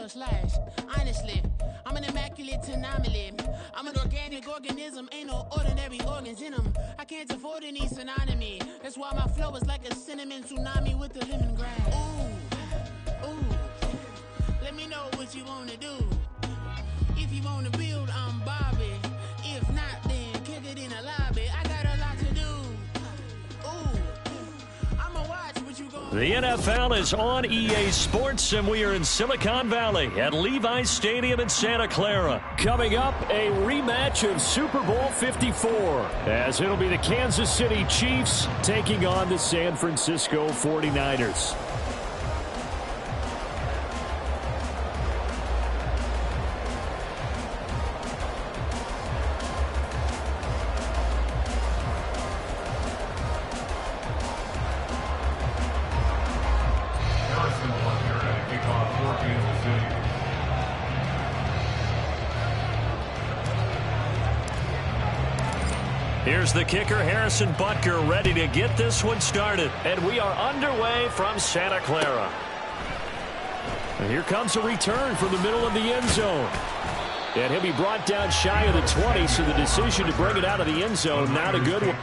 a slice. Honestly, I'm an immaculate anomaly. I'm an organic organism, ain't no ordinary organs in them. I can't afford any synonymy. That's why my flow is like a cinnamon tsunami with the lemongrass. Ooh, ooh. Let me know what you wanna do. If you wanna build, I'm Bobby. If not, then kick it in the lobby. I got a lot to do. Ooh, I'ma watch what you gonna do. The NFL is on EA Sports, and we are in Silicon Valley at Levi's Stadium in Santa Clara. Coming up, a rematch of Super Bowl 54, as it'll be the Kansas City Chiefs taking on the San Francisco 49ers. Here's the kicker, Harrison Butker, ready to get this one started. And we are underway from Santa Clara. And here comes a return from the middle of the end zone. And he'll be brought down shy of the 20, so the decision to bring it out of the end zone, not a good one.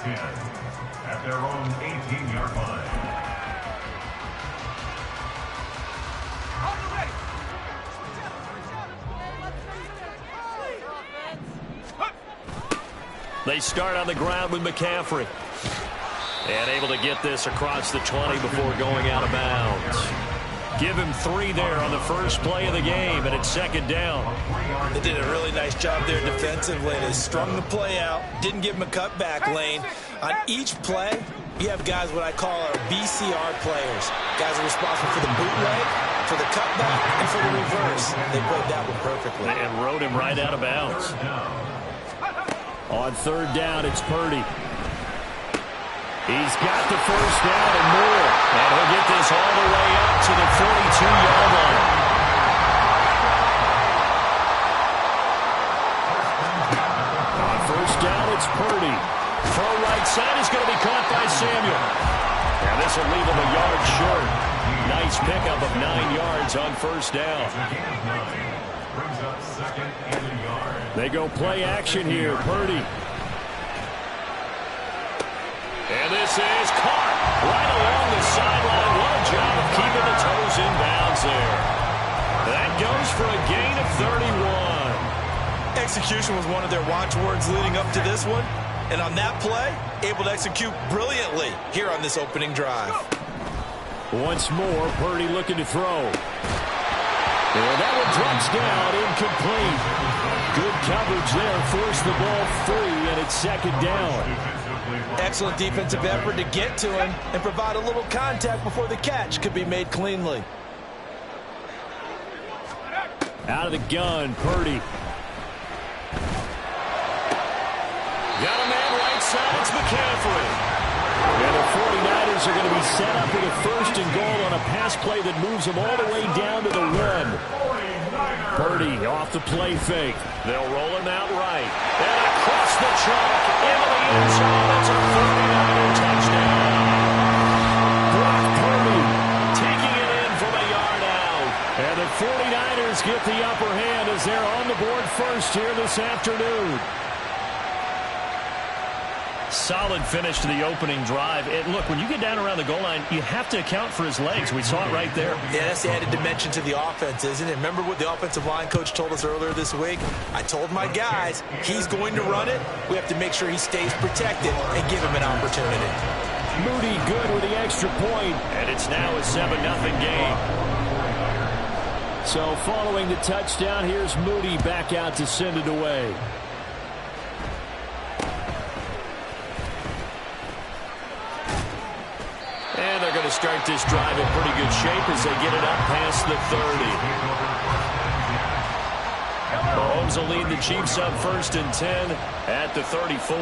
At their own 18-yard line. They start on the ground with McCaffrey. And able to get this across the 20 before going out of bounds. Give him 3 there on the first play of the game, and it's second down. They did a really nice job there defensively. They strung the play out, didn't give him a cutback lane. On each play, you have guys what I call our BCR players. Guys are responsible for the bootleg, for the cutback, and for the reverse. They played that one perfectly. And rode him right out of bounds. On third down, it's Purdy. He's got the first down and more. And he'll get this all the way up to the 42-yard line. On first down, it's Purdy. Throw right side is going to be caught by Samuel. And this will leave him a yard short. Nice pickup of 9 yards on first down. They go play action here. Purdy. And this is caught right along the sideline. What a job of keeping the toes in bounds there. That goes for a gain of 31. Execution was one of their watchwords leading up to this one. And on that play, able to execute brilliantly here on this opening drive. Once more, Purdy looking to throw. And that one drops down, incomplete. Good coverage there, forced the ball free, and it's second down. Excellent defensive effort to get to him and provide a little contact before the catch could be made cleanly. Out of the gun, Purdy. Got a man right side, it's McCaffrey. And the 49ers are going to be set up with a first and goal on a pass play that moves them all the way down to the 1. Purdy off the play fake. They'll roll him out right. And across the chalk into the end zone. It's a 49er touchdown. Brock Purdy taking it in from a yard out. And the 49ers get the upper hand as they're on the board first here this afternoon. Solid finish to the opening drive. And look, when you get down around the goal line, you have to account for his legs. We saw it right there. Yeah, that's the added dimension to the offense, isn't it? Remember what the offensive line coach told us earlier this week? I told my guys, he's going to run it. We have to make sure he stays protected and give him an opportunity. Moody good with the extra point, and it's now a 7-0 game. So following the touchdown, here's Moody back out to send it away. And they're going to start this drive in pretty good shape as they get it up past the 30. Mahomes will lead the Chiefs up 1st and 10 at the 34.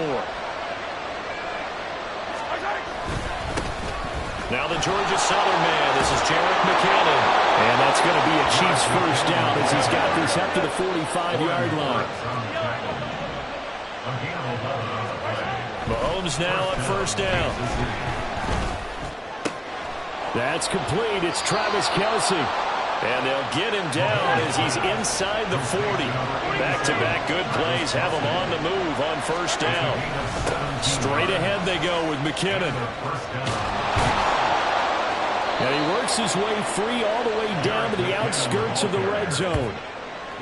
Now the Georgia Southern man. This is Jarek McKinnon. And that's going to be a Chiefs first down as he's got this up to the 45-yard line. Mahomes now up 1st down. That's complete. It's Travis Kelce. And they'll get him down as he's inside the 40. Back-to-back good plays have him on the move on 1st down. Straight ahead they go with McKinnon. And he works his way free all the way down to the outskirts of the red zone.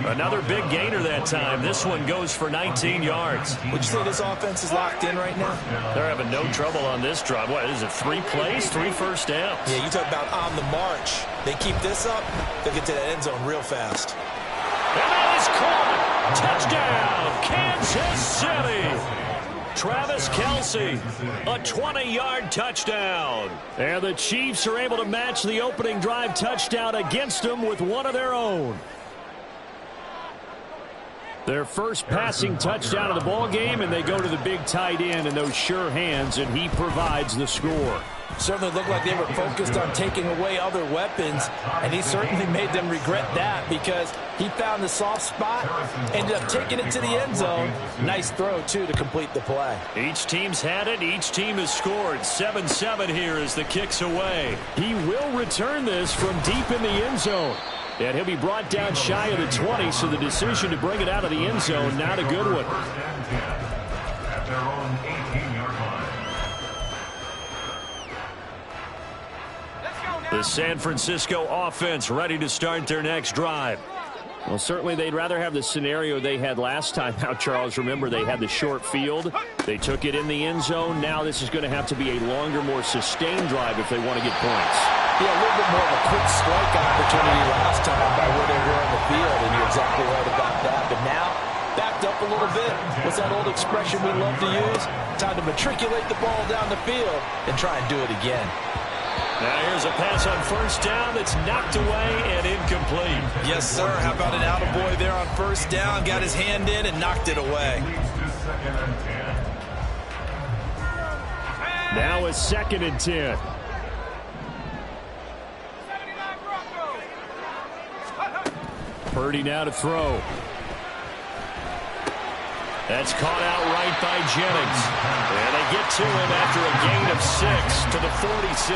Another big gainer that time. This one goes for 19 yards. Would you say this offense is locked in right now? They're having no trouble on this drive. What is it, 3 plays, 3 first downs? Yeah, you talk about on the march. They keep this up, they'll get to that end zone real fast. And that is caught. Touchdown, Kansas City. Travis Kelce, a 20-yard touchdown. And the Chiefs are able to match the opening drive touchdown against them with one of their own. Their first passing touchdown of the ball game, and they go to the big tight end in those sure hands, and he provides the score. Certainly looked like they were focused on taking away other weapons, and he certainly made them regret that because he found the soft spot, ended up taking it to the end zone. Nice throw, too, to complete the play. Each team's had it. Each team has scored. 7-7 here as the kick's away. He will return this from deep in the end zone. And he'll be brought down shy of the 20, so the decision to bring it out of the end zone, not a good one. At their own 18-yard line. The San Francisco offense ready to start their next drive. Well, certainly they'd rather have the scenario they had last time out, Charles. Remember, they had the short field. They took it in the end zone. Now this is going to have to be a longer, more sustained drive if they want to get points. Yeah, a little bit more of a quick strike opportunity last time by where they were on the field, and you're exactly right about that. But now, backed up a little bit. What's that old expression we love to use? Time to matriculate the ball down the field and try and do it again. Now here's a pass on 1st down that's knocked away and incomplete. Yes, sir. How about an attaboy there on 1st down? Got his hand in and knocked it away. Now a 2nd and 10. Purdy now to throw. That's caught out right by Jennings. And they get to him after a gain of 6 to the 46.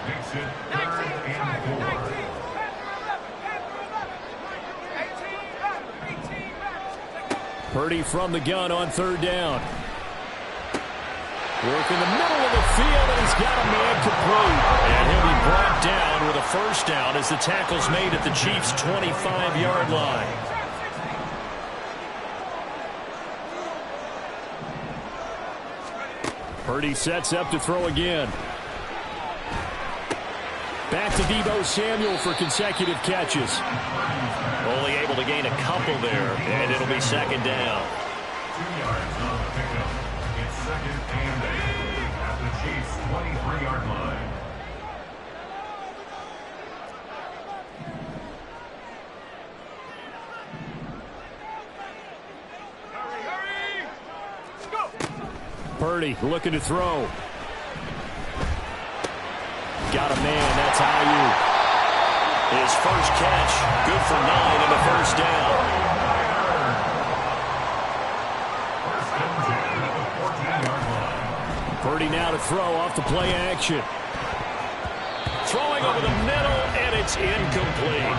Makes it 3rd and 4. Purdy from the gun on 3rd down. Work in the middle of the field, and he's got a man complete. And he'll be brought down with a 1st down as the tackle's made at the Chiefs' 25-yard line. Purdy sets up to throw again. Back to Deebo Samuel for consecutive catches. Only able to gain a couple there, and it'll be 2nd down. 2 yards on the pickup. It's 2nd and 8 at the Chiefs' 23-yard line. Purdy looking to throw. Got a man. That's Ayuk. His first catch. Good for 9 and a 1st down. Purdy now to throw off the play action. Throwing over the middle, and it's incomplete.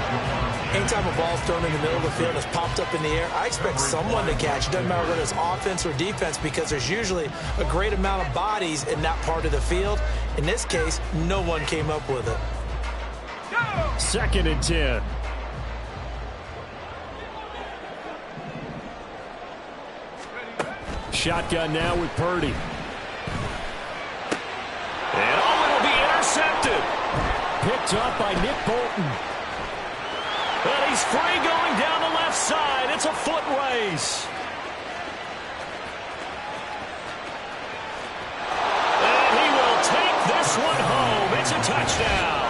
Anytime a ball's thrown in the middle of the field, it's popped up in the air, I expect someone to catch. It doesn't matter whether it's offense or defense, because there's usually a great amount of bodies in that part of the field. In this case, no one came up with it. 2nd and 10. Shotgun now with Purdy. And it'll be intercepted. Picked up by Nick Bolton. And he's free going down the left side. It's a foot race. And he will take this one home. It's a touchdown.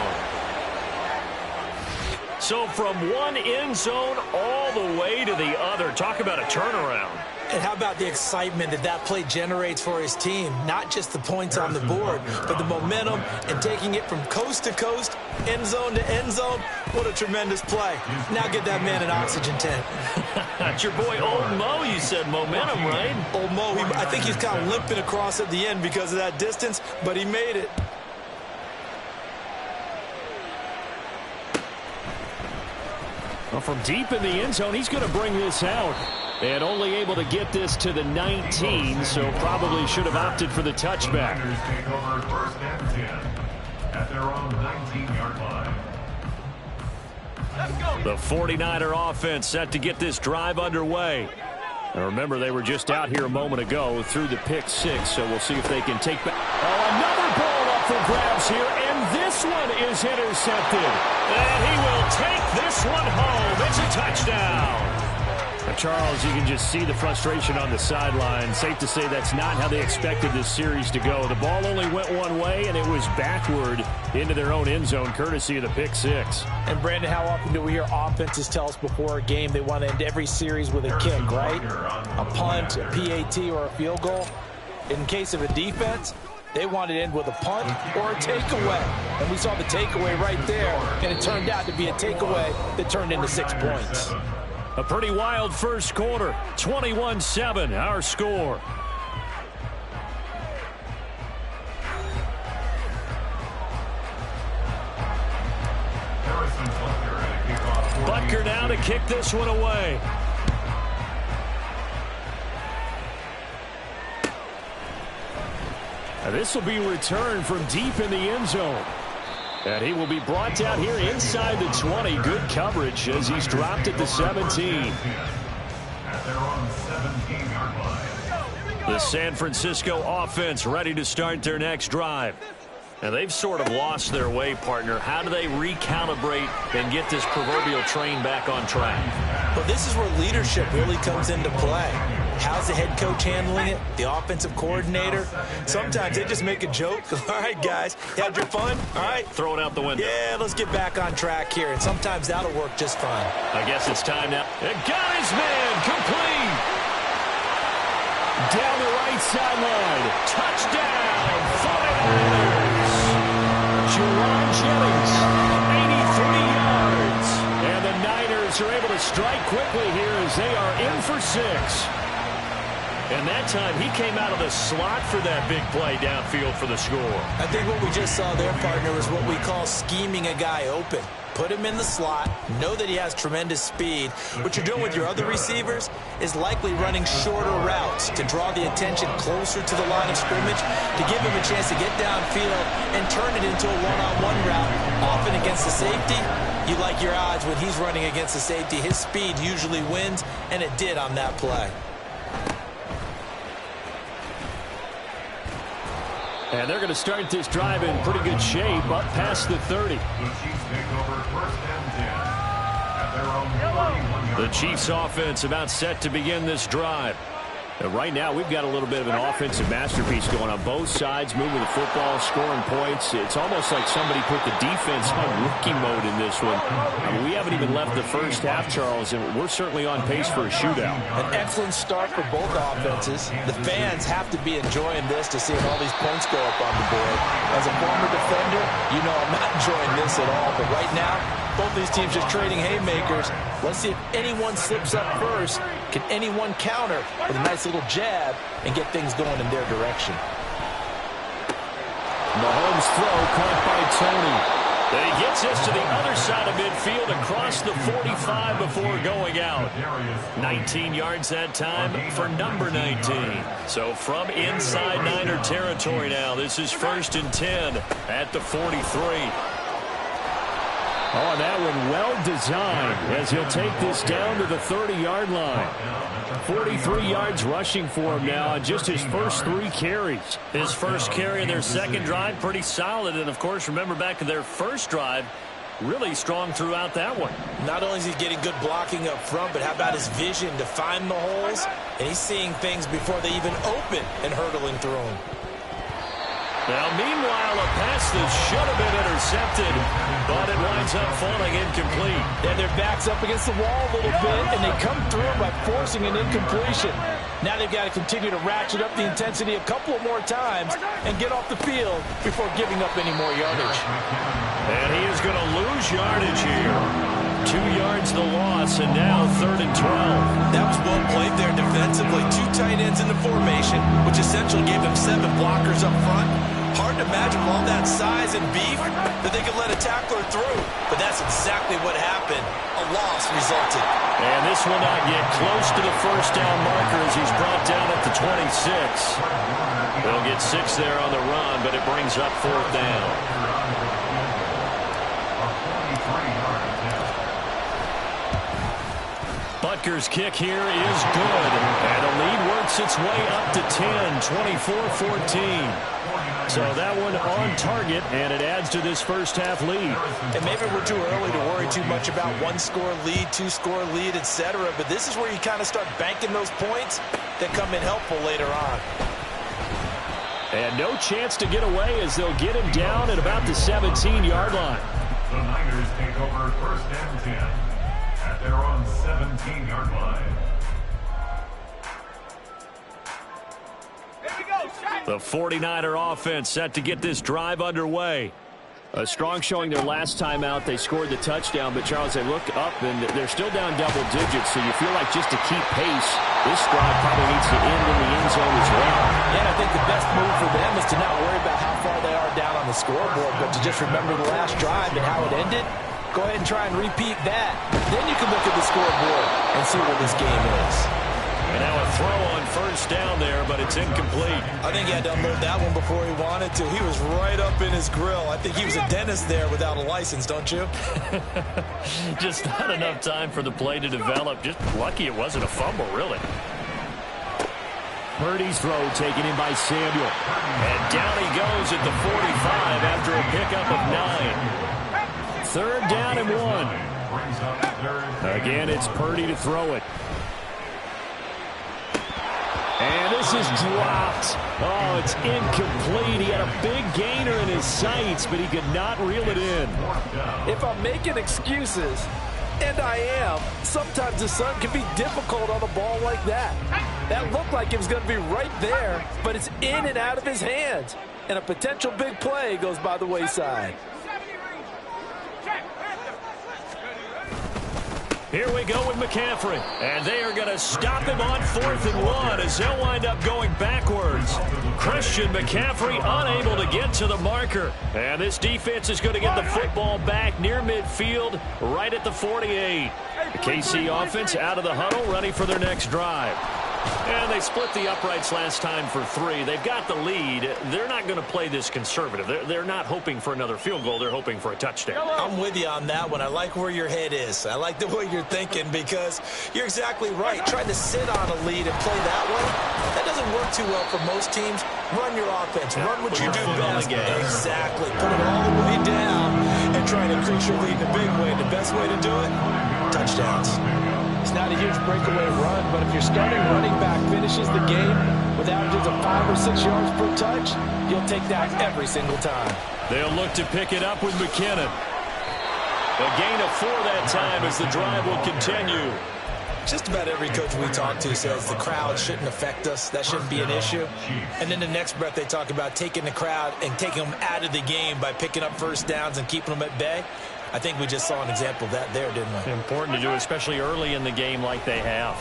So from one end zone all the way to the other. Talk about a turnaround. And how about the excitement that play generates for his team? Not just the points on the board, but the momentum and taking it from coast to coast, end zone to end zone. What a tremendous play. Now get that man an oxygen tent. That's your boy Old Mo. You said momentum, right? Old Mo, I think he's kind of limping across at the end because of that distance, but he made it. Well, from deep in the end zone, he's going to bring this out. And only able to get this to the 19, so probably should have opted for the touchback. Take over 1st and 10 at their own 19-yard line. The 49er offense set to get this drive underway. Now remember, they were just out here a moment ago through the pick 6, so we'll see if they can take back. Oh, another ball up for grabs here, and this one is intercepted. And he will take this one home. It's a touchdown. Charles, you can just see the frustration on the sideline. Safe to say that's not how they expected this series to go. The ball only went one way, and it was backward into their own end zone, courtesy of the pick 6. And, Brandon, how often do we hear offenses tell us before a game they want to end every series with a kick, right? A punt, a PAT, or a field goal. In case of a defense, they want to end with a punt or a takeaway. And we saw the takeaway right there, and it turned out to be a takeaway that turned into 6 points. A pretty wild first quarter. 21-7, our score. Butker now to kick this one away. Now this will be returned from deep in the end zone. And he will be brought down here inside the 20. Good coverage as he's dropped at the 17. The San Francisco offense ready to start their next drive. And they've sort of lost their way, partner. How do they recalibrate and get this proverbial train back on track? Well, this is where leadership really comes into play. How's the head coach handling it? The offensive coordinator? Sometimes they just make a joke. All right, guys, you had your fun? All right. Throw it out the window. Yeah, let's get back on track here. And sometimes that'll work just fine. I guess it's time now. And got his man complete. Down the right sideline. Touchdown, 49ers. Jerron Jennings, 83 yards. And the Niners are able to strike quickly here as they are in for 6. And that time, he came out of the slot for that big play downfield for the score. I think what we just saw there, partner, is what we call scheming a guy open. Put him in the slot, know that he has tremendous speed. What you're doing with your other receivers is likely running shorter routes to draw the attention closer to the line of scrimmage, to give him a chance to get downfield and turn it into a one-on-one route. Often against the safety, you like your odds when he's running against the safety. His speed usually wins, and it did on that play. And they're going to start this drive in pretty good shape, up past the 30. The Chiefs offense about set to begin this drive. And right now, we've got a little bit of an offensive masterpiece going on both sides, moving the football, scoring points. It's almost like somebody put the defense on rookie mode in this one. I mean, we haven't even left the first half, Charles, and we're certainly on pace for a shootout. An excellent start for both offenses. The fans have to be enjoying this to see all these points go up on the board. As a former defender, you know I'm not enjoying this at all. But right now, both these teams just trading haymakers. Let's see if anyone slips up first. Can anyone counter with a nice little jab and get things going in their direction? Mahomes' throw caught by Tony. He gets this to the other side of midfield across the 45 before going out. 19 yards that time for number 19. So from inside Niner territory now, this is 1st and 10 at the 43. Oh, and that one well designed as he'll take this down to the 30-yard line. 43 yards rushing for him now on just his first 3 carries. His first carry of their second drive, pretty solid. And, of course, remember back to their first drive, really strong throughout that one. Not only is he getting good blocking up front, but how about his vision to find the holes? And he's seeing things before they even open and hurtling through them. Now, meanwhile, a pass that should have been intercepted, but it winds up falling incomplete. And their back's up against the wall a little bit, and they come through by forcing an incompletion. Now they've got to continue to ratchet up the intensity a couple of more times and get off the field before giving up any more yardage. And he is going to lose yardage here. 2 yards the loss, and now 3rd and 12. That was well played there defensively. 2 tight ends in the formation, which essentially gave them 7 blockers up front. Hard to imagine with all that size and beef that they could let a tackler through. But that's exactly what happened. A loss resulted. And this will not get close to the first down marker as he's brought down at the 26. They'll get 6 there on the run, but it brings up 4th down. Butker's kick here is good. And the lead works its way up to 10, 24-14. So that one on target, and it adds to this first half lead. And maybe we're too early to worry too much about 1-score lead, 2-score lead, etc. But this is where you kind of start banking those points that come in helpful later on. And no chance to get away as they'll get him down at about the 17-yard line. The Niners take over 1st and 10 at their own 17-yard line. The 49er offense set to get this drive underway. A strong showing their last time out. They scored the touchdown, but Charles, they look up and they're still down double digits, so you feel like just to keep pace, this drive probably needs to end in the end zone as well. Yeah, I think the best move for them is to not worry about how far they are down on the scoreboard, but to just remember the last drive and how it ended. Go ahead and try and repeat that. Then you can look at the scoreboard and see where this game is. And now a throw on first down there, but it's incomplete. I think he had to unload that one before he wanted to. He was right up in his grill. I think he was a dentist there without a license, don't you? Just not enough time for the play to develop. Just lucky it wasn't a fumble, really. Purdy's throw taken in by Samuel. And down he goes at the 45 after a pickup of 9. 3rd down and 1. Again, it's Purdy to throw it. And this is dropped. Oh, it's incomplete. He had a big gainer in his sights, but he could not reel it in. If I'm making excuses, and I am, sometimes the sun can be difficult on a ball like that. That looked like it was going to be right there, but it's in and out of his hands. And a potential big play goes by the wayside. Here we go with McCaffrey. And they are going to stop him on 4th and 1 as they'll wind up going backwards. Christian McCaffrey unable to get to the marker. And this defense is going to get the football back near midfield right at the 48. The KC offense out of the huddle, ready for their next drive. And they split the uprights last time for 3. They've got the lead. They're not going to play this conservative. They're not hoping for another field goal. They're hoping for a touchdown. I'm with you on that one. I like where your head is. I like the way you're thinking because you're exactly right. Trying to sit on a lead and play that way, that doesn't work too well for most teams. Run your offense. Run what you do best. Exactly. Put it all the way down and try to increase your lead in a big way. The best way to do it, touchdowns. It's not a huge breakaway run, but if your starting running back finishes the game with averages of 5 or 6 yards per touch, you'll take that every single time. They'll look to pick it up with McKinnon. A gain of 4 that time as the drive will continue. Just about every coach we talk to says the crowd shouldn't affect us. That shouldn't be an issue. And then the next breath they talk about taking the crowd and taking them out of the game by picking up first downs and keeping them at bay. I think we just saw an example of that there, didn't we? Important to do, especially early in the game like they have.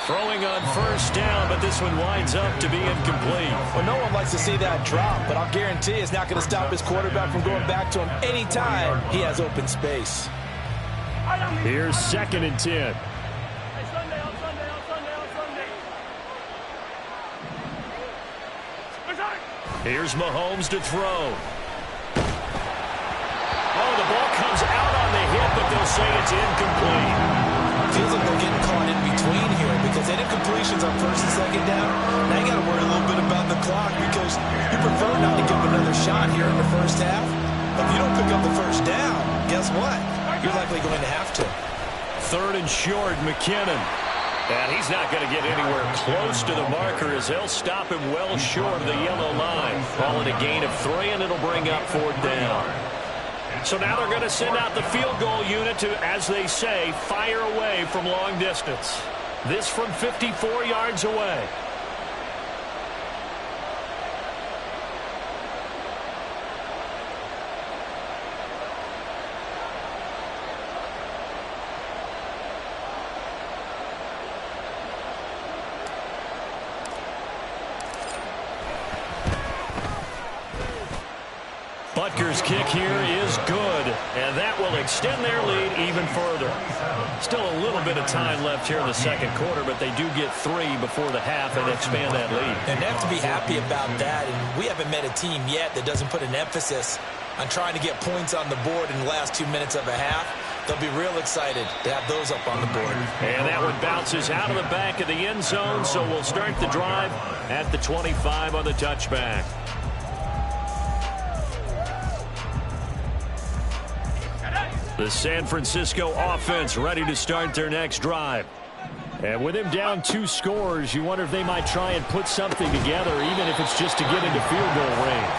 Throwing on first down, but this one winds up to be incomplete. Well, no one likes to see that drop, but I'll guarantee it's not going to stop his quarterback from going back to him anytime he has open space. Here's 2nd and 10. Here's Mahomes to throw. Oh, the ball comes out on the hit, but they'll say it's incomplete. Feels like they're getting caught in between here because that incompletion's on 1st and 2nd down. Now you got to worry a little bit about the clock because you prefer not to give him another shot here in the first half. But if you don't pick up the first down, guess what? You're likely going to have to. 3rd and short, McKinnon. And he's not going to get anywhere close to the marker as they'll stop him well short of the yellow line. Call it a gain of 3, and it'll bring up 4th down. So now they're going to send out the field goal unit to, as they say, fire away from long distance. This from 54 yards away. Butker's kick here is good, and that will extend their lead even further. Still a little bit of time left here in the 2nd quarter, but they do get 3 before the half and expand that lead. And they have to be happy about that, and we haven't met a team yet that doesn't put an emphasis on trying to get points on the board in the last 2 minutes of a half. They'll be real excited to have those up on the board. And that one bounces out of the back of the end zone, so we'll start the drive at the 25 on the touchback. The San Francisco offense ready to start their next drive. And with him down 2 scores, you wonder if they might try and put something together, even if it's just to get into field goal range.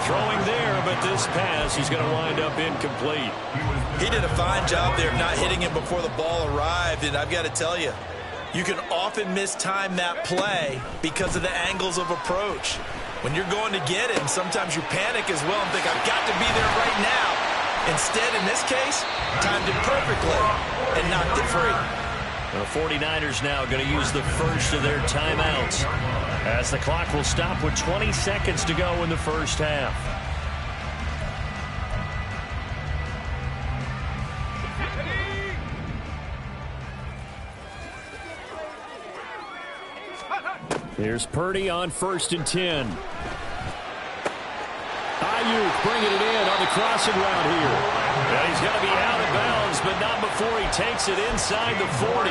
Throwing there, but this pass is going to wind up incomplete. He did a fine job there of not hitting him before the ball arrived, and I've got to tell you, you can often mistime that play because of the angles of approach. When you're going to get him, sometimes you panic as well and think, I've got to be there right now. Instead, in this case, timed it perfectly and knocked it free. The 49ers now going to use the first of their timeouts as the clock will stop with 20 seconds to go in the first half. Here's Purdy on 1st and 10. Ayuk bringing it in on the crossing route here. And he's going to be out of bounds, but not before he takes it inside the 40.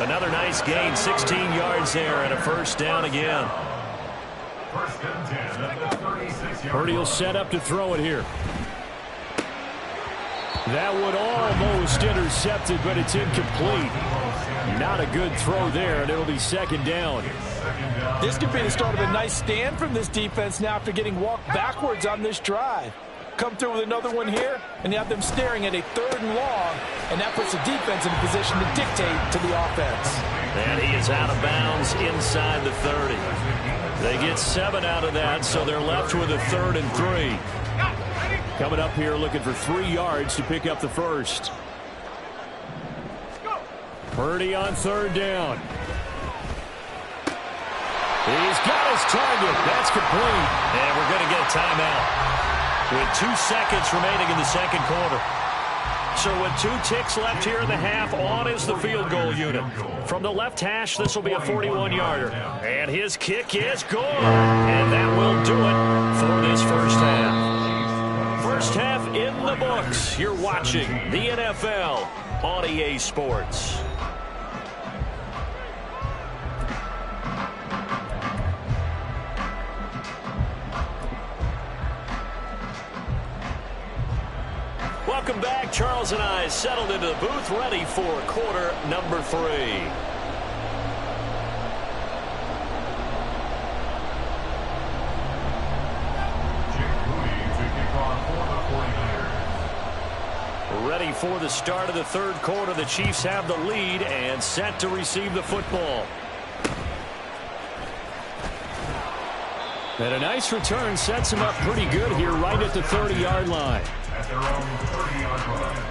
Another nice gain, 16 yards there, and a first down again. Purdy will set up to throw it here. That would almost intercepted, but it's incomplete. Not a good throw there, and it'll be 2nd down. This could be the start of a nice stand from this defense now after getting walked backwards on this drive. Come through with another one here, and you have them staring at a 3rd and long, and that puts the defense in a position to dictate to the offense. And he is out of bounds inside the 30. They get 7 out of that, so they're left with a 3rd and 3. Coming up here looking for 3 yards to pick up the first. Purdy on 3rd down. He's got his target. That's complete. And we're going to get a timeout with 2 seconds remaining in the 2nd quarter. So with 2 ticks left here in the half, on is the field goal unit. From the left hash, this will be a 41-yarder. And his kick is good. And that will do it for this first half. First half in the books. You're watching the NFL on EA Sports. Welcome back. Charles and I settled into the booth, ready for quarter number 3. Ready for the start of the 3rd quarter. The Chiefs have the lead and set to receive the football. And a nice return sets him up pretty good here right at the 30-yard line. At their own 30-yard line.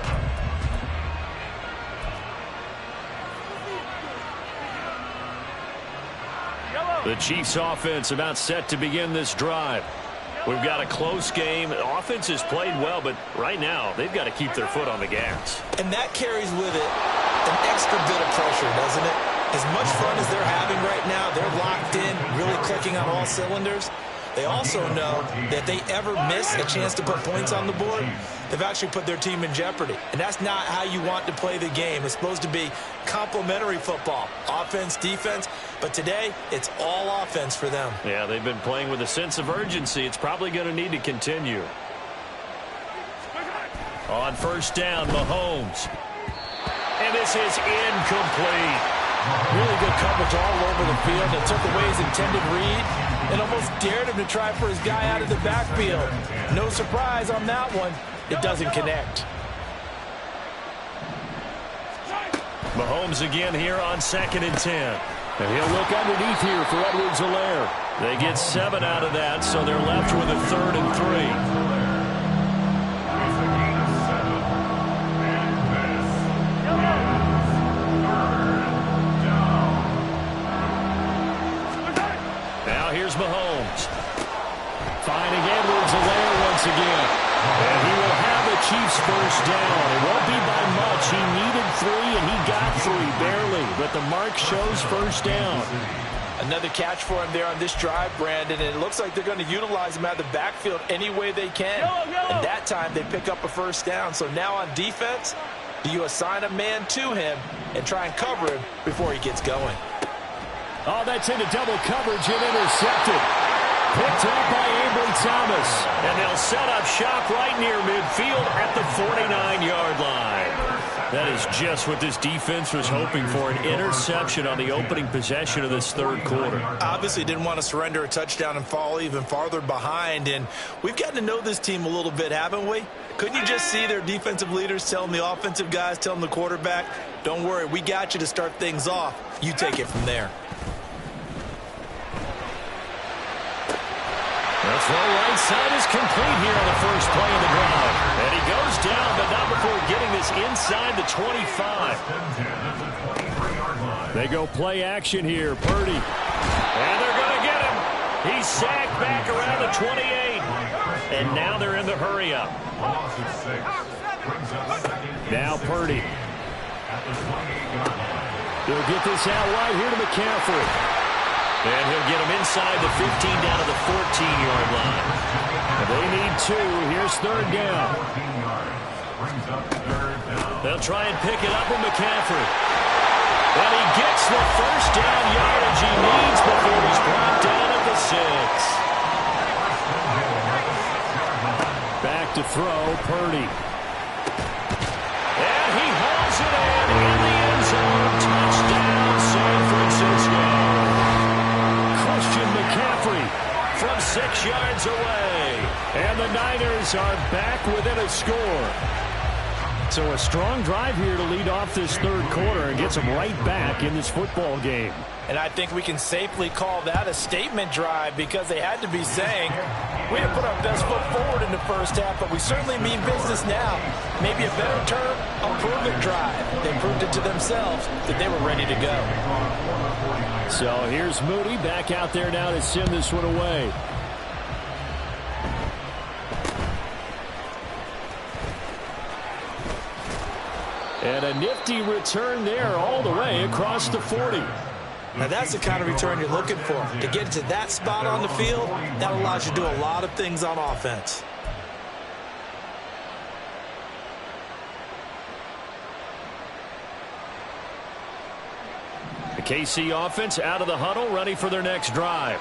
The Chiefs offense about set to begin this drive. We've got a close game. The offense has played well, but right now they've got to keep their foot on the gas. And that carries with it an extra bit of pressure, doesn't it? As much fun as they're having right now, they're locked in, really clicking on all cylinders. They also know that if they ever miss a chance to put points on the board, they've actually put their team in jeopardy. And that's not how you want to play the game. It's supposed to be complementary football, offense, defense. But today, it's all offense for them. Yeah, they've been playing with a sense of urgency. It's probably going to need to continue. On first down, Mahomes. And this is incomplete. Really good coverage all over the field. It took away his intended read and almost dared him to try for his guy out of the backfield. No surprise on that one. It doesn't connect. Mahomes again here on 2nd and 10. And he'll look underneath here for Edwards-Helaire. They get 7 out of that, so they're left with a 3rd and 3. Here's Mahomes. Finding Edwards-Helaire once again. And he will have the Chiefs first down. It won't be by much. He needed 3, and he got 3, barely. But the mark shows first down. Another catch for him there on this drive, Brandon. And it looks like they're going to utilize him out of the backfield any way they can. And that time they pick up a first down. So now on defense, do you assign a man to him and try and cover him before he gets going? Oh, that's into double coverage and intercepted. Picked up by Ambry Thomas. And they'll set up shop right near midfield at the 49-yard line. That is just what this defense was hoping for, an interception on the opening possession of this 3rd quarter. Obviously didn't want to surrender a touchdown and fall even farther behind. And we've gotten to know this team a little bit, haven't we? Couldn't you just see their defensive leaders telling the offensive guys, telling the quarterback, don't worry, we got you to start things off. You take it from there. The throw right side is complete here on the first play of the drive. And he goes down, but not before getting this inside the 25. They go play action here. Purdy. And they're going to get him. He's sacked back around the 28. And now they're in the hurry-up. Now Purdy. They'll get this out wide here to McCaffrey. And he'll get him inside the 15 down to the 14-yard line. They need 2. Here's 3rd down. They'll try and pick it up with McCaffrey. And he gets the first down yardage he needs before he's brought down at the 6. Back to throw, Purdy. And he hauls it in the end zone. Touchdown, San Francisco. McCaffrey from 6 yards away. And the Niners are back within a score. So a strong drive here to lead off this 3rd quarter and gets them right back in this football game. And I think we can safely call that a statement drive because they had to be saying, we didn't put our best foot forward in the first half, but we certainly mean business now. Maybe a better term, a prove-it drive. They proved it to themselves that they were ready to go. So here's Moody back out there now to send this one away. And a nifty return there all the way across the 40. Now that's the kind of return you're looking for. To get to that spot on the field, that allows you to do a lot of things on offense. The KC offense out of the huddle, ready for their next drive.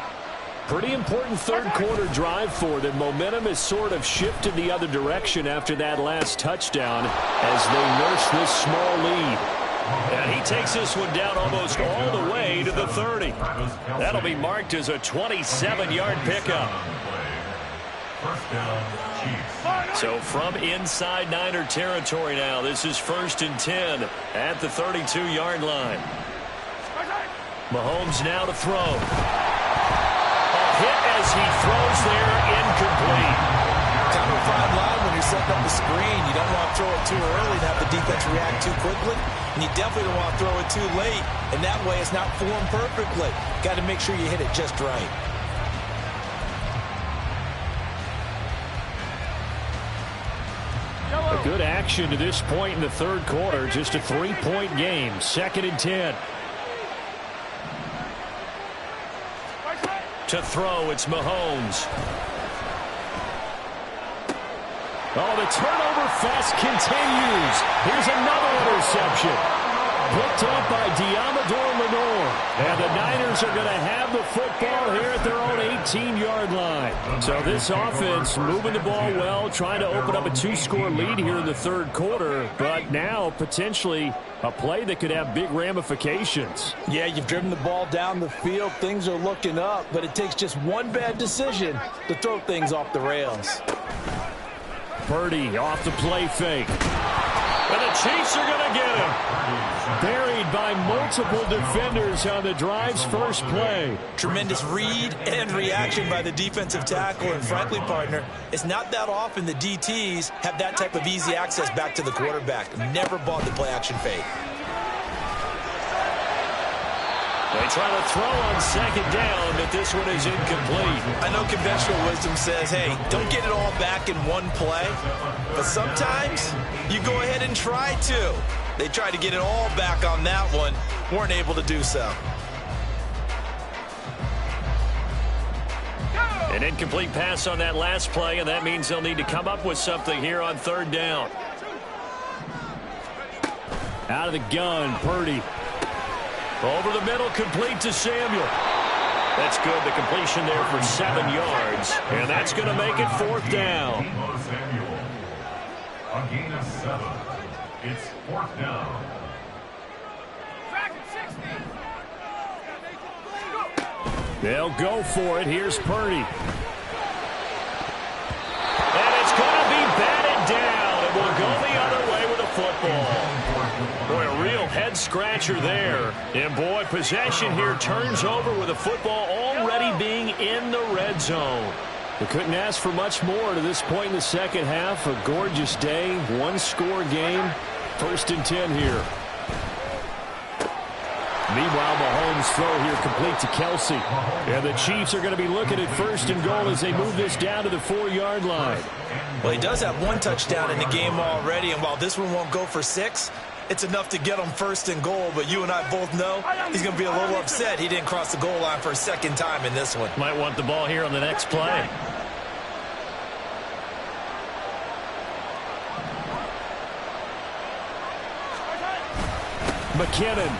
Pretty important 3rd quarter drive for them. Momentum has sort of shifted the other direction after that last touchdown as they nurse this small lead. And he takes this one down almost all the way to the 30. That'll be marked as a 27-yard pickup. So from inside Niner territory now, this is 1st and 10 at the 32-yard line. Mahomes now to throw. A hit as he throws there, incomplete. Kind of a fine line when you're setting up a screen. You don't want to throw it too early and have the defense react too quickly. And you definitely don't want to throw it too late. And that way it's not formed perfectly. Got to make sure you hit it just right. A good action to this point in the third quarter. Just a 3-point game. 2nd and 10. To throw, it's Mahomes. Oh, the turnover fest continues. Here's another interception. Picked up by Diamador Lenore. And the Niners are going to have the football here at their own 18-yard line. So this offense moving the ball well, trying to open up a 2-score lead here in the third quarter. But now potentially a play that could have big ramifications. Yeah, you've driven the ball down the field. Things are looking up, but it takes just one bad decision to throw things off the rails. Purdy off the play fake. And the Chiefs are going to get him. Buried by multiple defenders on the drive's first play. Tremendous read and reaction by the defensive tackle. And frankly, partner, it's not that often the DTs have that type of easy access back to the quarterback. Never bought the play action fake. They try to throw on 2nd down, but this one is incomplete. I know conventional wisdom says, hey, don't get it all back in one play. But sometimes you go ahead and try to. They tried to get it all back on that one. Weren't able to do so. An incomplete pass on that last play, and that means they'll need to come up with something here on 3rd down. Out of the gun, Purdy. Over the middle, complete to Samuel. That's good. The completion there for 7 yards. And that's going to make it 4th down. A gain of 7. It's 4th down. They'll go for it. Here's Purdy. And it's going to be batted down. It will go the other way with a football. Boy, a real head-scratcher there. And, boy, possession here turns over with a football already being in the red zone. They couldn't ask for much more to this point in the second half. A gorgeous day, 1-score game. 1st and 10 here. Meanwhile, Mahomes' throw here complete to Kelsey. And the Chiefs are going to be looking at 1st and goal as they move this down to the 4-yard line. Well, he does have 1 touchdown in the game already, and while this one won't go for 6, it's enough to get him 1st and goal. But you and I both know he's going to be a little upset he didn't cross the goal line for a 2nd time in this one. Might want the ball here on the next play. McKinnon.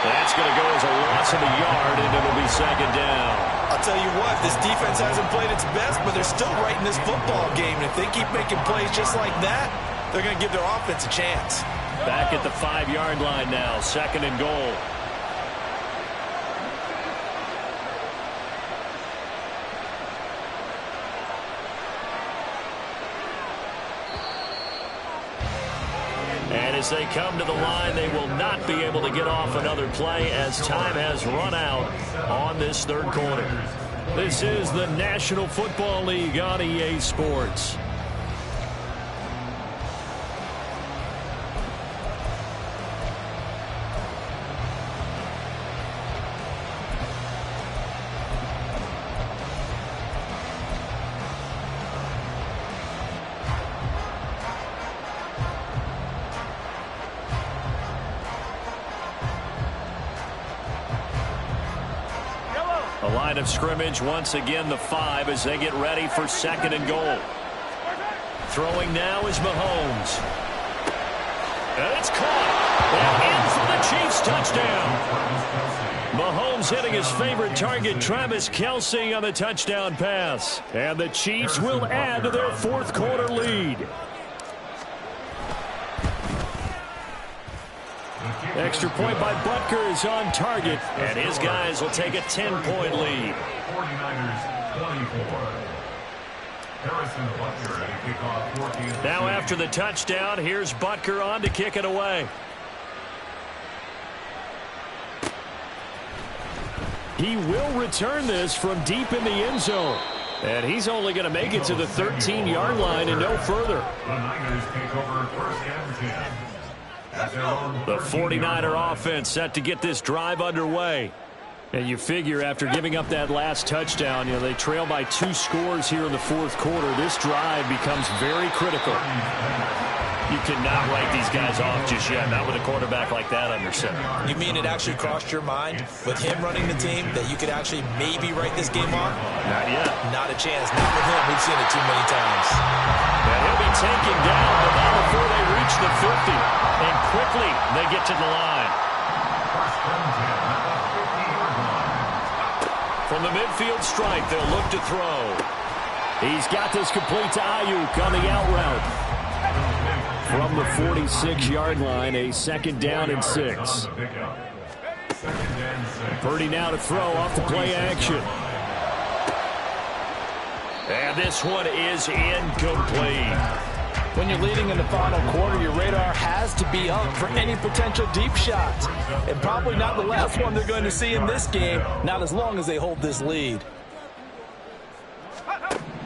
That's going to go as a loss of a yard, and it'll be 2nd down. I'll tell you what, this defense hasn't played its best, but they're still right in this football game. And if they keep making plays just like that, they're going to give their offense a chance. Back at the 5-yard line now, 2nd and goal. And as they come to the line, they will not be able to get off another play as time has run out on this 3rd quarter. This is the National Football League on EA Sports. A line of scrimmage, once again the 5 as they get ready for 2nd and goal. Throwing now is Mahomes. And it's caught. And in for the Chiefs touchdown. Mahomes hitting his favorite target, Travis Kelce, on the touchdown pass. And the Chiefs will add to their 4th quarter lead. Extra point by Butker is on target, and his guys will take a 10-point lead. 49ers 24. Harrison Butker at kickoff 14. Now after the touchdown, here's Butker on to kick it away. He will return this from deep in the end zone. And he's only going to make it to the 13-yard line and no further. The Niners take over first and 10. At their own The 13-yard 49er line. offense set to get this drive underway. And you figure after giving up that last touchdown, they trail by 2 scores here in the fourth quarter. This drive becomes very critical. You cannot write these guys off just yet, not with a quarterback like that under center. You mean it actually crossed your mind with him running the team that you could actually maybe write this game off? Not yet. Not a chance. Not with him. We've seen it too many times. And he'll be taken down, but not before they reach the 50. And quickly they get to the line. First and 10 at the 50-yard line. From the midfield stripe, they'll look to throw. He's got this complete to Ayuk on the out route. From the 46-yard line, a second down and 6. Purdy now to throw off the play action. And this one is incomplete. When you're leading in the final quarter, your radar has to be up for any potential deep shots. And probably not the last one they're going to see in this game, not as long as they hold this lead.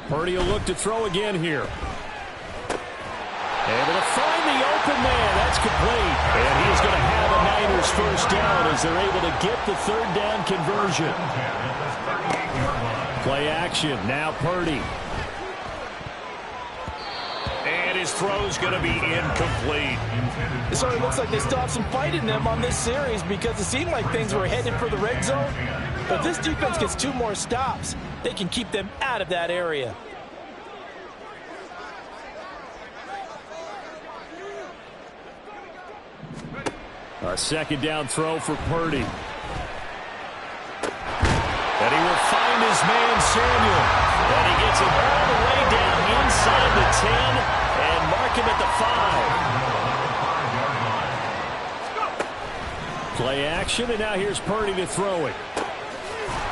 Purdy will look to throw again here. Able to find the open man. That's complete. And he is going to have a Niners first down as they're able to get the third down conversion. Play action. Now Purdy. And his throw's going to be incomplete. It sort of looks like they still have some fight in them on this series because it seemed like things were headed for the red zone. But if this defense gets 2 more stops, they can keep them out of that area. A second down throw for Purdy. And he will find his man, Samuel. And he gets it all the way down inside the 10 and mark him at the 5. Play action, and now here's Purdy to throw it.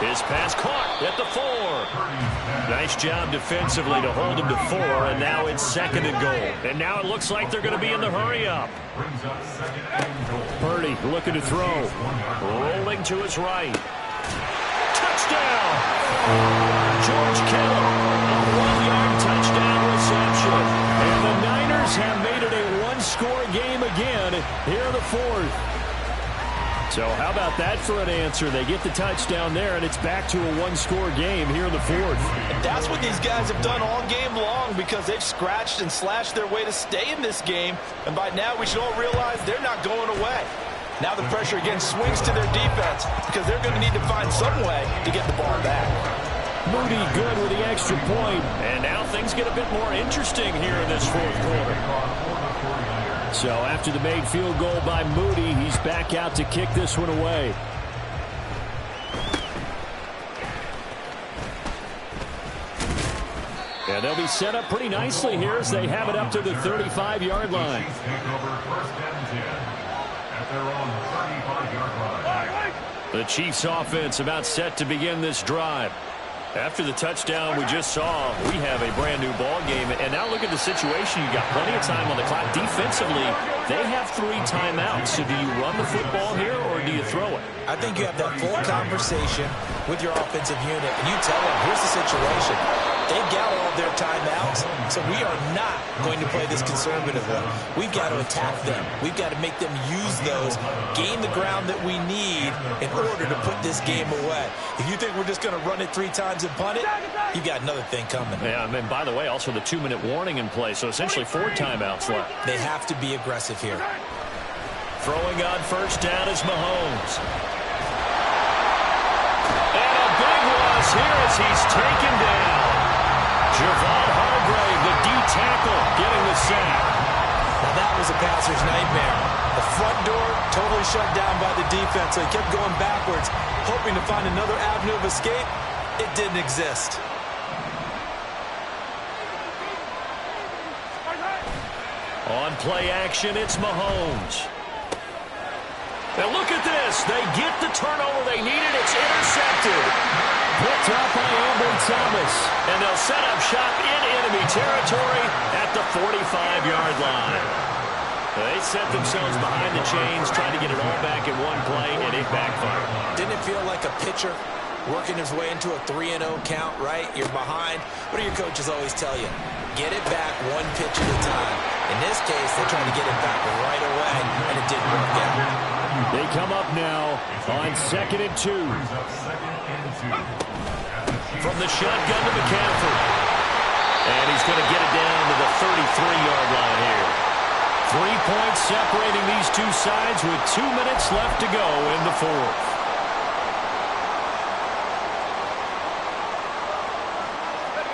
His pass caught at the 4. Nice job defensively to hold him to 4, and now it's second and goal. And now it looks like they're going to be in the hurry-up. Purdy looking to throw. Rolling to his right. Touchdown! George Kittle, a 1-yard touchdown reception. And the Niners have made it a 1-score game again here in the fourth. So how about that for an answer? They get the touchdown there, and it's back to a 1-score game here in the fourth. And that's what these guys have done all game long because they've scratched and slashed their way to stay in this game. And by now, we should all realize they're not going away. Now the pressure again swings to their defense because they're going to need to find some way to get the ball back. Moody good with the extra point. And now things get a bit more interesting here in this fourth quarter. So after the made field goal by Moody, he's back out to kick this one away. And they'll be set up pretty nicely here as they have it up to the 35-yard line. The Chiefs offense about set to begin this drive. After the touchdown we just saw, we have a brand new ball game. And now look at the situation. You got plenty of time on the clock. Defensively, they have 3 timeouts. So do you run the football here or do you throw it? I think you have that full conversation with your offensive unit, and you tell them, here's the situation. They've got all their timeouts, so we are not going to play this conservatively. We've got to attack them. We've got to make them use those, gain the ground that we need in order to put this game away. If you think we're just going to run it 3 times and punt it, you've got another thing coming. Yeah, and by the way, also the 2-minute warning in play, so essentially 4 timeouts left. They have to be aggressive here. Throwing on first down is Mahomes. And a big loss here as he's taken down. Javon Hargrave, the D-tackle, getting the sack. Now that was a passer's nightmare. The front door totally shut down by the defense, so he kept going backwards, hoping to find another avenue of escape. It didn't exist. On play action, it's Mahomes. And look at this. They get the turnover they needed. It's intercepted. Picked up by Ambry Thomas. And they'll set up shop in enemy territory at the 45-yard line. They set themselves behind the chains, trying to get it all back in one play, and it backfired. Didn't it feel like a pitcher Working his way into a 3-0 count, right? You're behind. What do your coaches always tell you? Get it back one pitch at a time. In this case, they're trying to get it back right away, and it didn't work out. They come up now on 2nd and 2. From the shotgun to McCaffrey. And he's going to get it down to the 33-yard line here. 3 points separating these two sides with 2 minutes left to go in the fourth.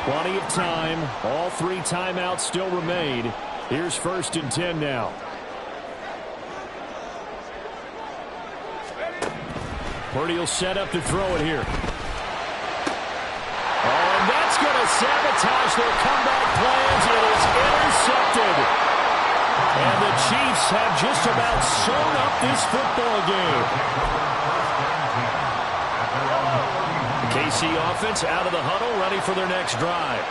Plenty of time. All 3 timeouts still remain. Here's 1st and 10 now. Purdy will set up to throw it here. Oh, and that's going to sabotage their comeback plans. It is intercepted. And the Chiefs have just about sewn up this football game. KC offense out of the huddle, ready for their next drive.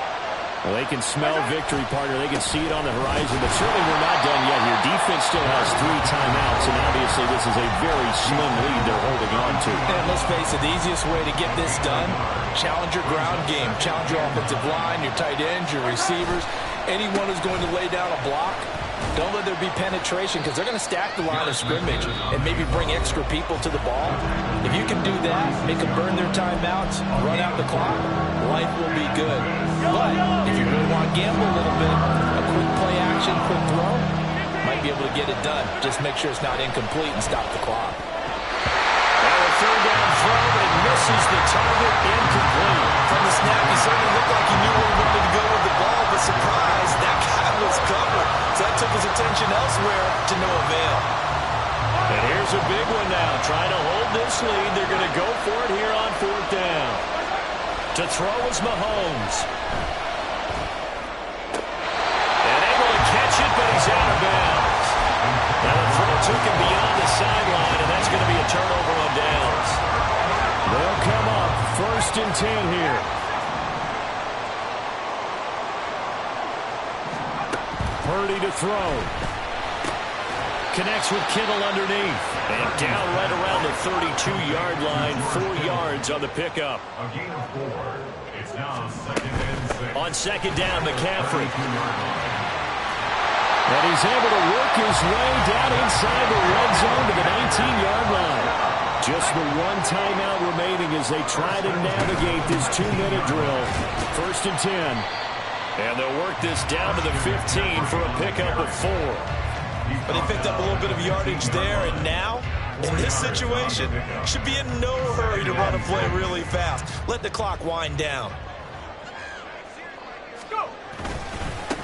Well, they can smell victory, partner. They can see it on the horizon, but certainly we're not done yet here. Defense still has 3 timeouts, and obviously this is a very slim lead they're holding on to. And let's face it, the easiest way to get this done, challenge your ground game. Challenge your offensive line, your tight ends, your receivers, anyone who's going to lay down a block. Don't let there be penetration because they're going to stack the line of scrimmage and maybe bring extra people to the ball. If you can do that, make them burn their timeouts, run out the clock, life will be good. But if you really want to gamble a little bit, a quick play action, quick throw, might be able to get it done. Just make sure it's not incomplete and stop the clock. Now a 3rd down throw, but it misses the target, incomplete. From the snap, he certainly looked like he knew where he wanted to go with the ball, but surprise, that guy was covered. So that took his attention elsewhere to no avail. And here's a big one now. Trying to hold this lead. They're going to go for it here on 4th down. To throw is Mahomes. And able to catch it, but he's out of bounds. Now the throw took him beyond the sideline, and that's going to be a turnover on downs. They'll come up 1st and 10 here. Purdy to throw. Connects with Kittle underneath. And down right around the 32-yard line. 4 yards on the pickup. A gain of 4. It's now 2nd and 6. On 2nd down, McCaffrey. And he's able to work his way down inside the red zone to the 19-yard line. Just the 1 timeout remaining as they try to navigate this 2-minute drill. 1st and 10. And they'll work this down to the 15 for a pickup of 4. But they picked up a little bit of yardage there, and now, in this situation, should be in no hurry to run a play really fast. Let the clock wind down.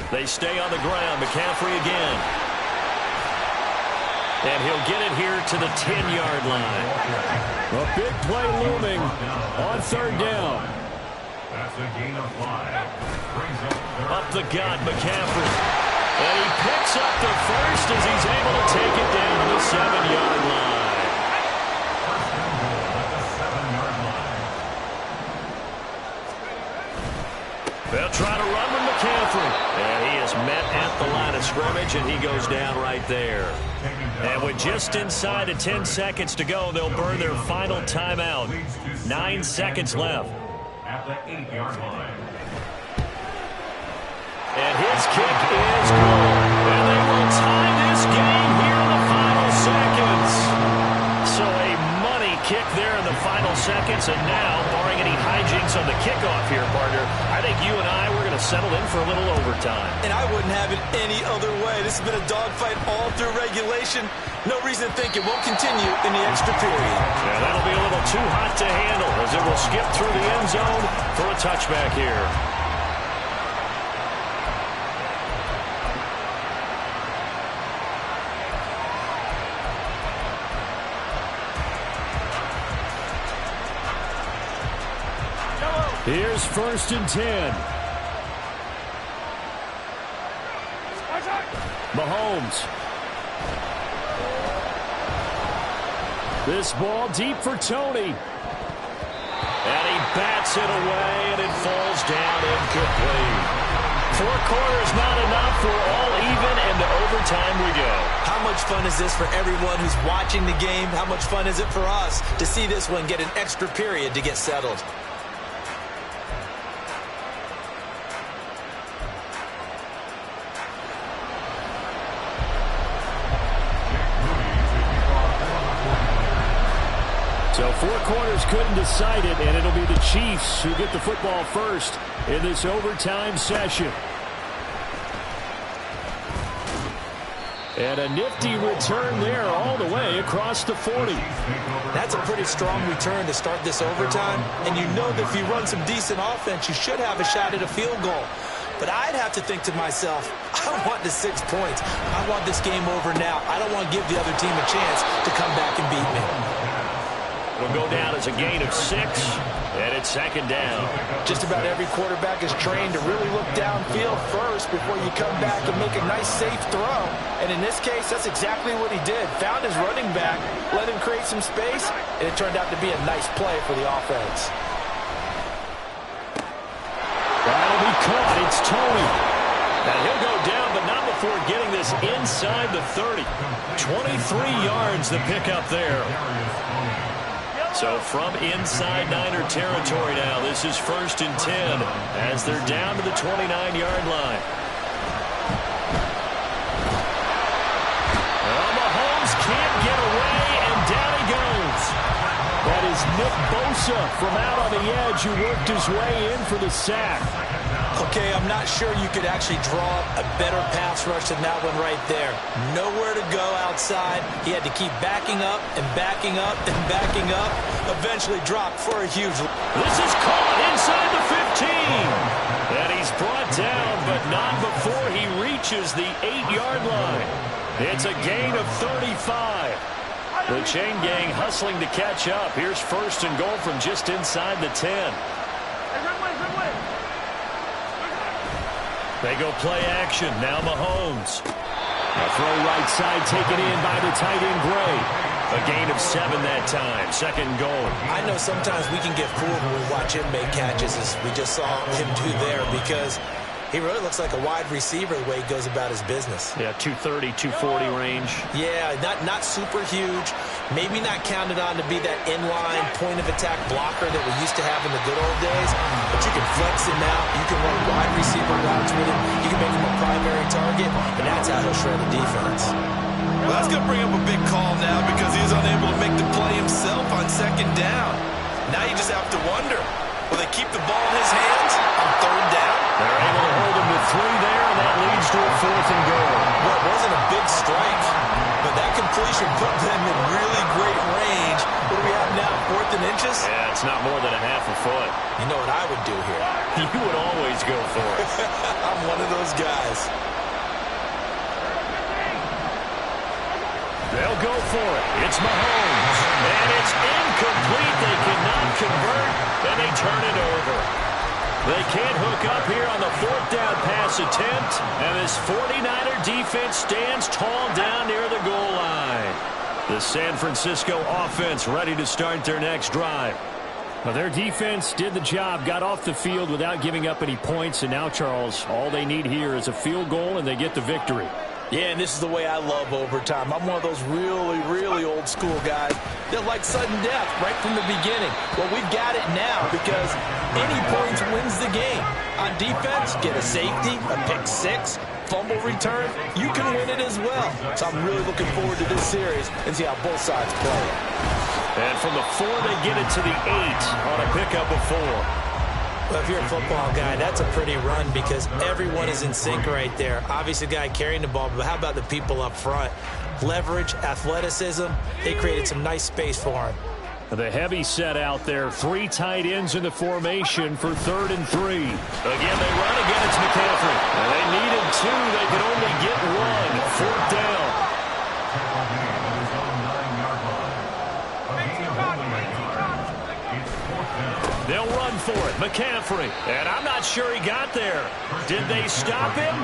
They stay on the ground. McCaffrey again. And he'll get it here to the 10-yard line. A big play looming on 3rd down. That's a gain of 5. Up the gut, McCaffrey. And he picks up the first as he's able to take it down to the 7-yard line. First and goal at the 7-yard line. They'll try to run with McCaffrey. And he is met at the line of scrimmage, and he goes down right there. And with just inside of 10 seconds to go, they'll burn their final timeout. 9 seconds left. At the 8-yard line. And his kick is good. And they will tie this game here in the final seconds. So a money kick there in the final seconds. And now, barring any hijinks on the kickoff here, partner, I think you and I, we're going to settle in for a little overtime. And I wouldn't have it any other way. This has been a dogfight all through regulation. No reason to think it won't continue in the extra period. Yeah, that'll be a little too hot to handle as it will skip through the end zone for a touchback here. Here's 1st and 10. Mahomes. This ball deep for Tony. And he bats it away, and it falls down incomplete. 4 quarters not enough. We're all even, and to overtime we go. How much fun is this for everyone who's watching the game? How much fun is it for us to see this one get an extra period to get settled? So 4 quarters couldn't decide it, and it'll be the Chiefs who get the football first in this overtime session. And a nifty return there all the way across the 40. That's a pretty strong return to start this overtime. And you know that if you run some decent offense, you should have a shot at a field goal. But I'd have to think to myself, I want the 6 points. I want this game over now. I don't want to give the other team a chance to come back and beat me. It'll go down as a gain of 6, and it's second down. Just about every quarterback is trained to really look downfield first before you come back and make a nice, safe throw. And in this case, that's exactly what he did. Found his running back, let him create some space, and it turned out to be a nice play for the offense. That'll be caught. It's Tony. Now he'll go down, but not before getting this inside the 30. 23 yards the pickup there. So from inside Niner territory now, this is 1st and 10 as they're down to the 29-yard line. Mahomes can't get away, and down he goes. That is Nick Bosa from out on the edge who worked his way in for the sack. Okay, I'm not sure you could actually draw a better pass rush than that one right there. Nowhere to go outside. He had to keep backing up and backing up and backing up. Eventually dropped for a huge... This is caught inside the 15. And he's brought down, but not before he reaches the 8-yard line. It's a gain of 35. The chain gang hustling to catch up. Here's 1st and goal from just inside the 10. They go play action. Now Mahomes. A throw right side taken in by the tight end Gray. A gain of 7 that time. 2nd and goal. I know sometimes we can get fooled when we watch him make catches, as we just saw him do there, because he really looks like a wide receiver the way he goes about his business. Yeah, 230, 240 range. Yeah, not super huge. Maybe not counted on to be that inline point-of-attack blocker that we used to have in the good old days. But you can flex him out. You can run wide receiver routes with him. You can make him a primary target, and that's how he'll shred the defense. Well, that's going to bring up a big call now because he's unable to make the play himself on 2nd down. Now you just have to wonder, will they keep the ball in his hands on 3rd down? They're able to hold him with 3 there, and that leads to a 4th and goal. Well, it wasn't a big strike, but that completion put them in really great range. What do we have now, 4th and inches? Yeah, it's not more than a half a foot. You know what I would do here? You would always go for it. I'm one of those guys. They'll go for it. It's Mahomes. And it's incomplete. They cannot convert, and they turn it over. They can't hook up here on the 4th down pass attempt, and this 49er defense stands tall down near the goal line. The San Francisco offense ready to start their next drive. Well, their defense did the job, got off the field without giving up any points, and now, Charles, all they need here is a field goal, and they get the victory. Yeah, and this is the way I love overtime. I'm one of those really, really old school guys that like sudden death right from the beginning. Well, we've got it now because any points wins the game. On defense, get a safety, a pick 6, fumble return, you can win it as well. So I'm really looking forward to this series and see how both sides play. And from the 4, they get it to the 8 on a pickup of 4. Well, if you're a football guy, that's a pretty run because everyone is in sync right there. Obviously, the guy carrying the ball, but how about the people up front? Leverage, athleticism, they created some nice space for him. The heavy set out there. 3 tight ends in the formation for 3rd and 3. Again, they run. Again, it's McCaffrey. And they needed 2. They could only get 1. 4th down. They'll run for it. McCaffrey. And I'm not sure he got there. Did they stop him?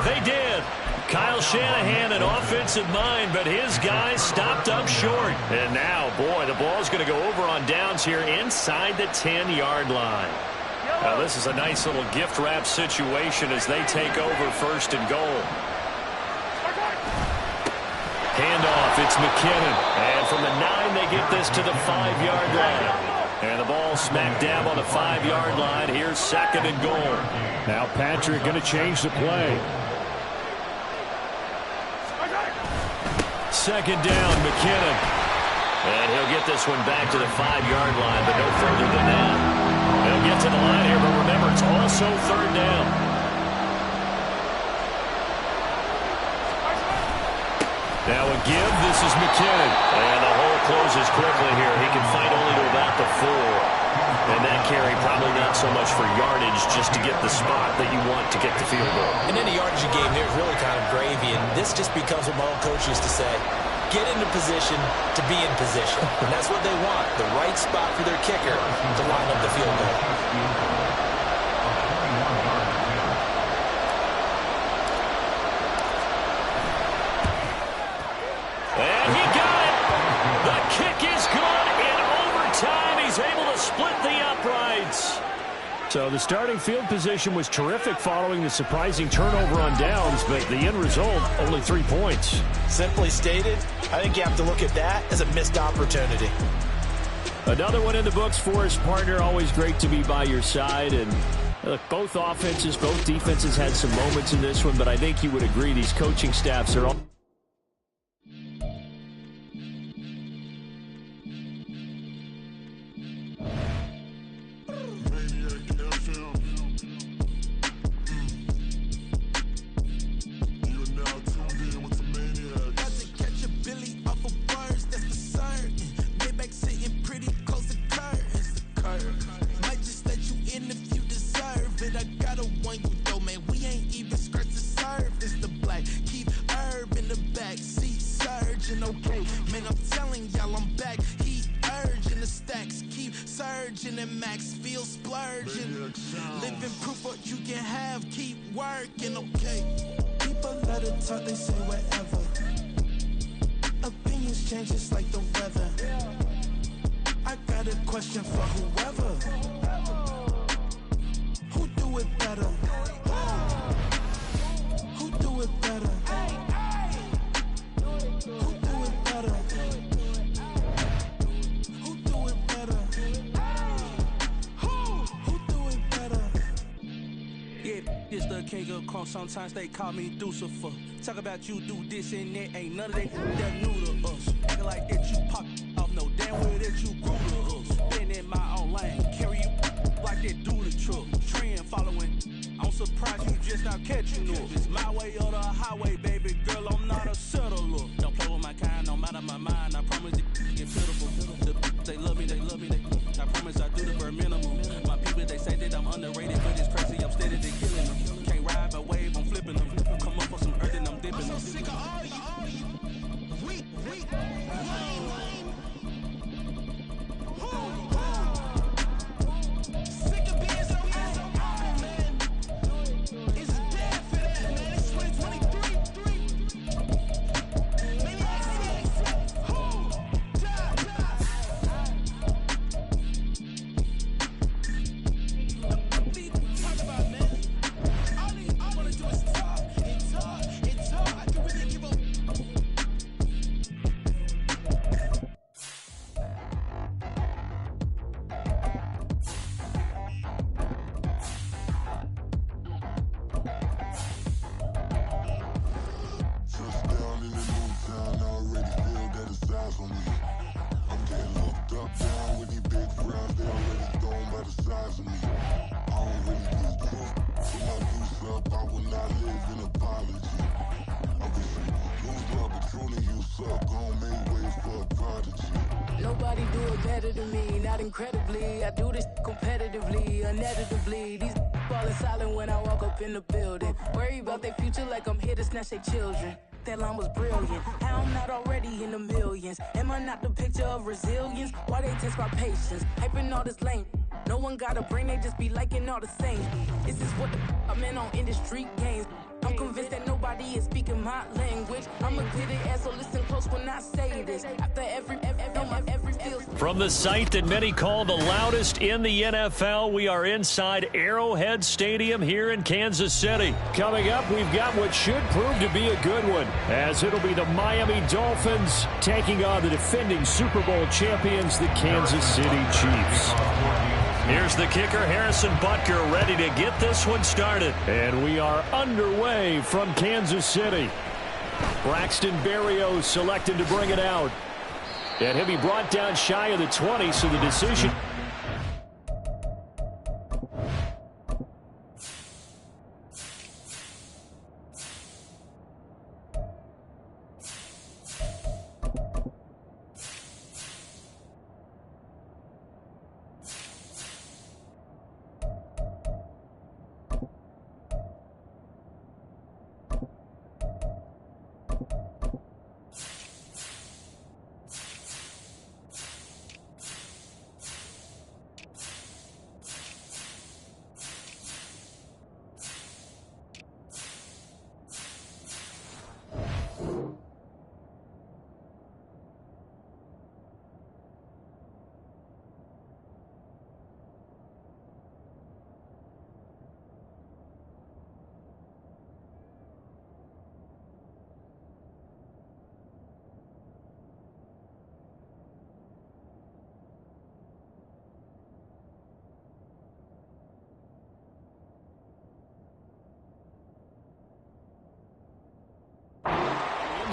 They did. Kyle Shanahan, an offensive mind, but his guys stopped up short. And now, boy, the ball's going to go over on downs here inside the 10-yard line. Now, this is a nice little gift wrap situation as they take over 1st and goal. Handoff, it's McKinnon. And from the 9, they get this to the 5-yard line. And the ball smacked down on the 5-yard line. Here's 2nd and goal. Now Patrick going to change the play. 2nd down, McKinnon. And he'll get this one back to the 5-yard line, but no further than that. They'll get to the line here, but remember, it's also 3rd down. Now a give, this is McKinnon. And the hole closes quickly here. He can fight only to about the 4. And that carry probably not so much for yardage, just to get the spot that you want to get the field goal. And any yardage game there is really kind of gravy, and this just becomes what my old coach used to say. Get into position to be in position. And that's what they want, the right spot for their kicker to line up the field goal. And he got it. The kick is good. In overtime, he's able to split the uprights. So the starting field position was terrific following the surprising turnover on downs, but the end result, only 3 points. Simply stated, I think you have to look at that as a missed opportunity. Another one in the books for his partner. Always great to be by your side. And look, both offenses, both defenses had some moments in this one, but I think you would agree these coaching staffs are all... Sometimes they call me Lucifer. Talk about you do this and that. Ain't none of that new to us. Acting like that you pop off. No damn well that you grew to us. Been in my own lane. Carry you like that do the truck. Trend following. I'm surprised you just not catching up. It's my way or the highway, baby girl. I'm not a settler. Don't play with my kind. No matter my mind. I promise it get pitiful. They love me. I promise I do the bare minimum. My people, they say that I'm underrated, but it's crazy. I'm steady to killing them. Ride a wave, I'm flipping them. Come up for some earth and I'm dipping them. Sick of all you weak, lame. Sick of being so man. It's dead for that, man. It's 2023. Talk about, man. I wanna do is talk and talk and talk. I can really give up. Touchdown in the new town, I already feel that it's eyes on me. I'm getting looked up down with these big frowns, they already thrown by the size of me. I don't really get drunk. When I do up, I will not live in apology. I wish you lose the opportunity, you suck, gon' make way for a prodigy. Nobody do it better than me, not incredibly. I do this competitively, uneditably. These falling silent when I walk up in the building. Worry about their future like I'm here to snatch their children. That line was brilliant. How I'm not already in the millions? Am I not the picture of resilience? Why they test my patience? Hyping all this lame. No one got a brain, they just be liking all the same. This is what the I'm in on industry games. I'm convinced that nobody is speaking my language. I'm a good ass, so listen close when I say this. After every field. From the site that many call the loudest in the NFL, we are inside Arrowhead Stadium here in Kansas City. Coming up, we've got what should prove to be a good one, as it'll be the Miami Dolphins taking on the defending Super Bowl champions, the Kansas City Chiefs. Here's the kicker, Harrison Butker, ready to get this one started. And we are underway from Kansas City. Braxton Berrios selected to bring it out. And he'll be brought down shy of the 20, so the decision...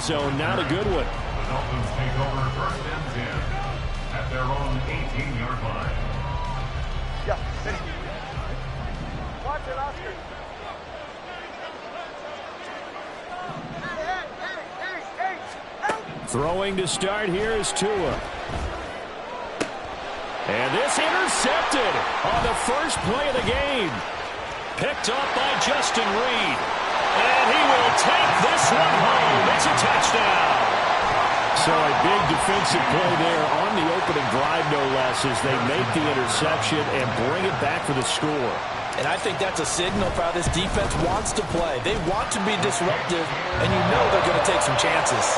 Zone, not a good one. The Dolphins take over 1st and 10 at their own 18-yard line. Yeah, watch it, Oscar. Throwing to start here is Tua. And this intercepted on the first play of the game. Picked up by Justin Reed. And he will take this one home. It's a touchdown. So a big defensive play there on the opening drive, no less, as they make the interception and bring it back for the score. And I think that's a signal for how this defense wants to play. They want to be disruptive, and you know they're going to take some chances.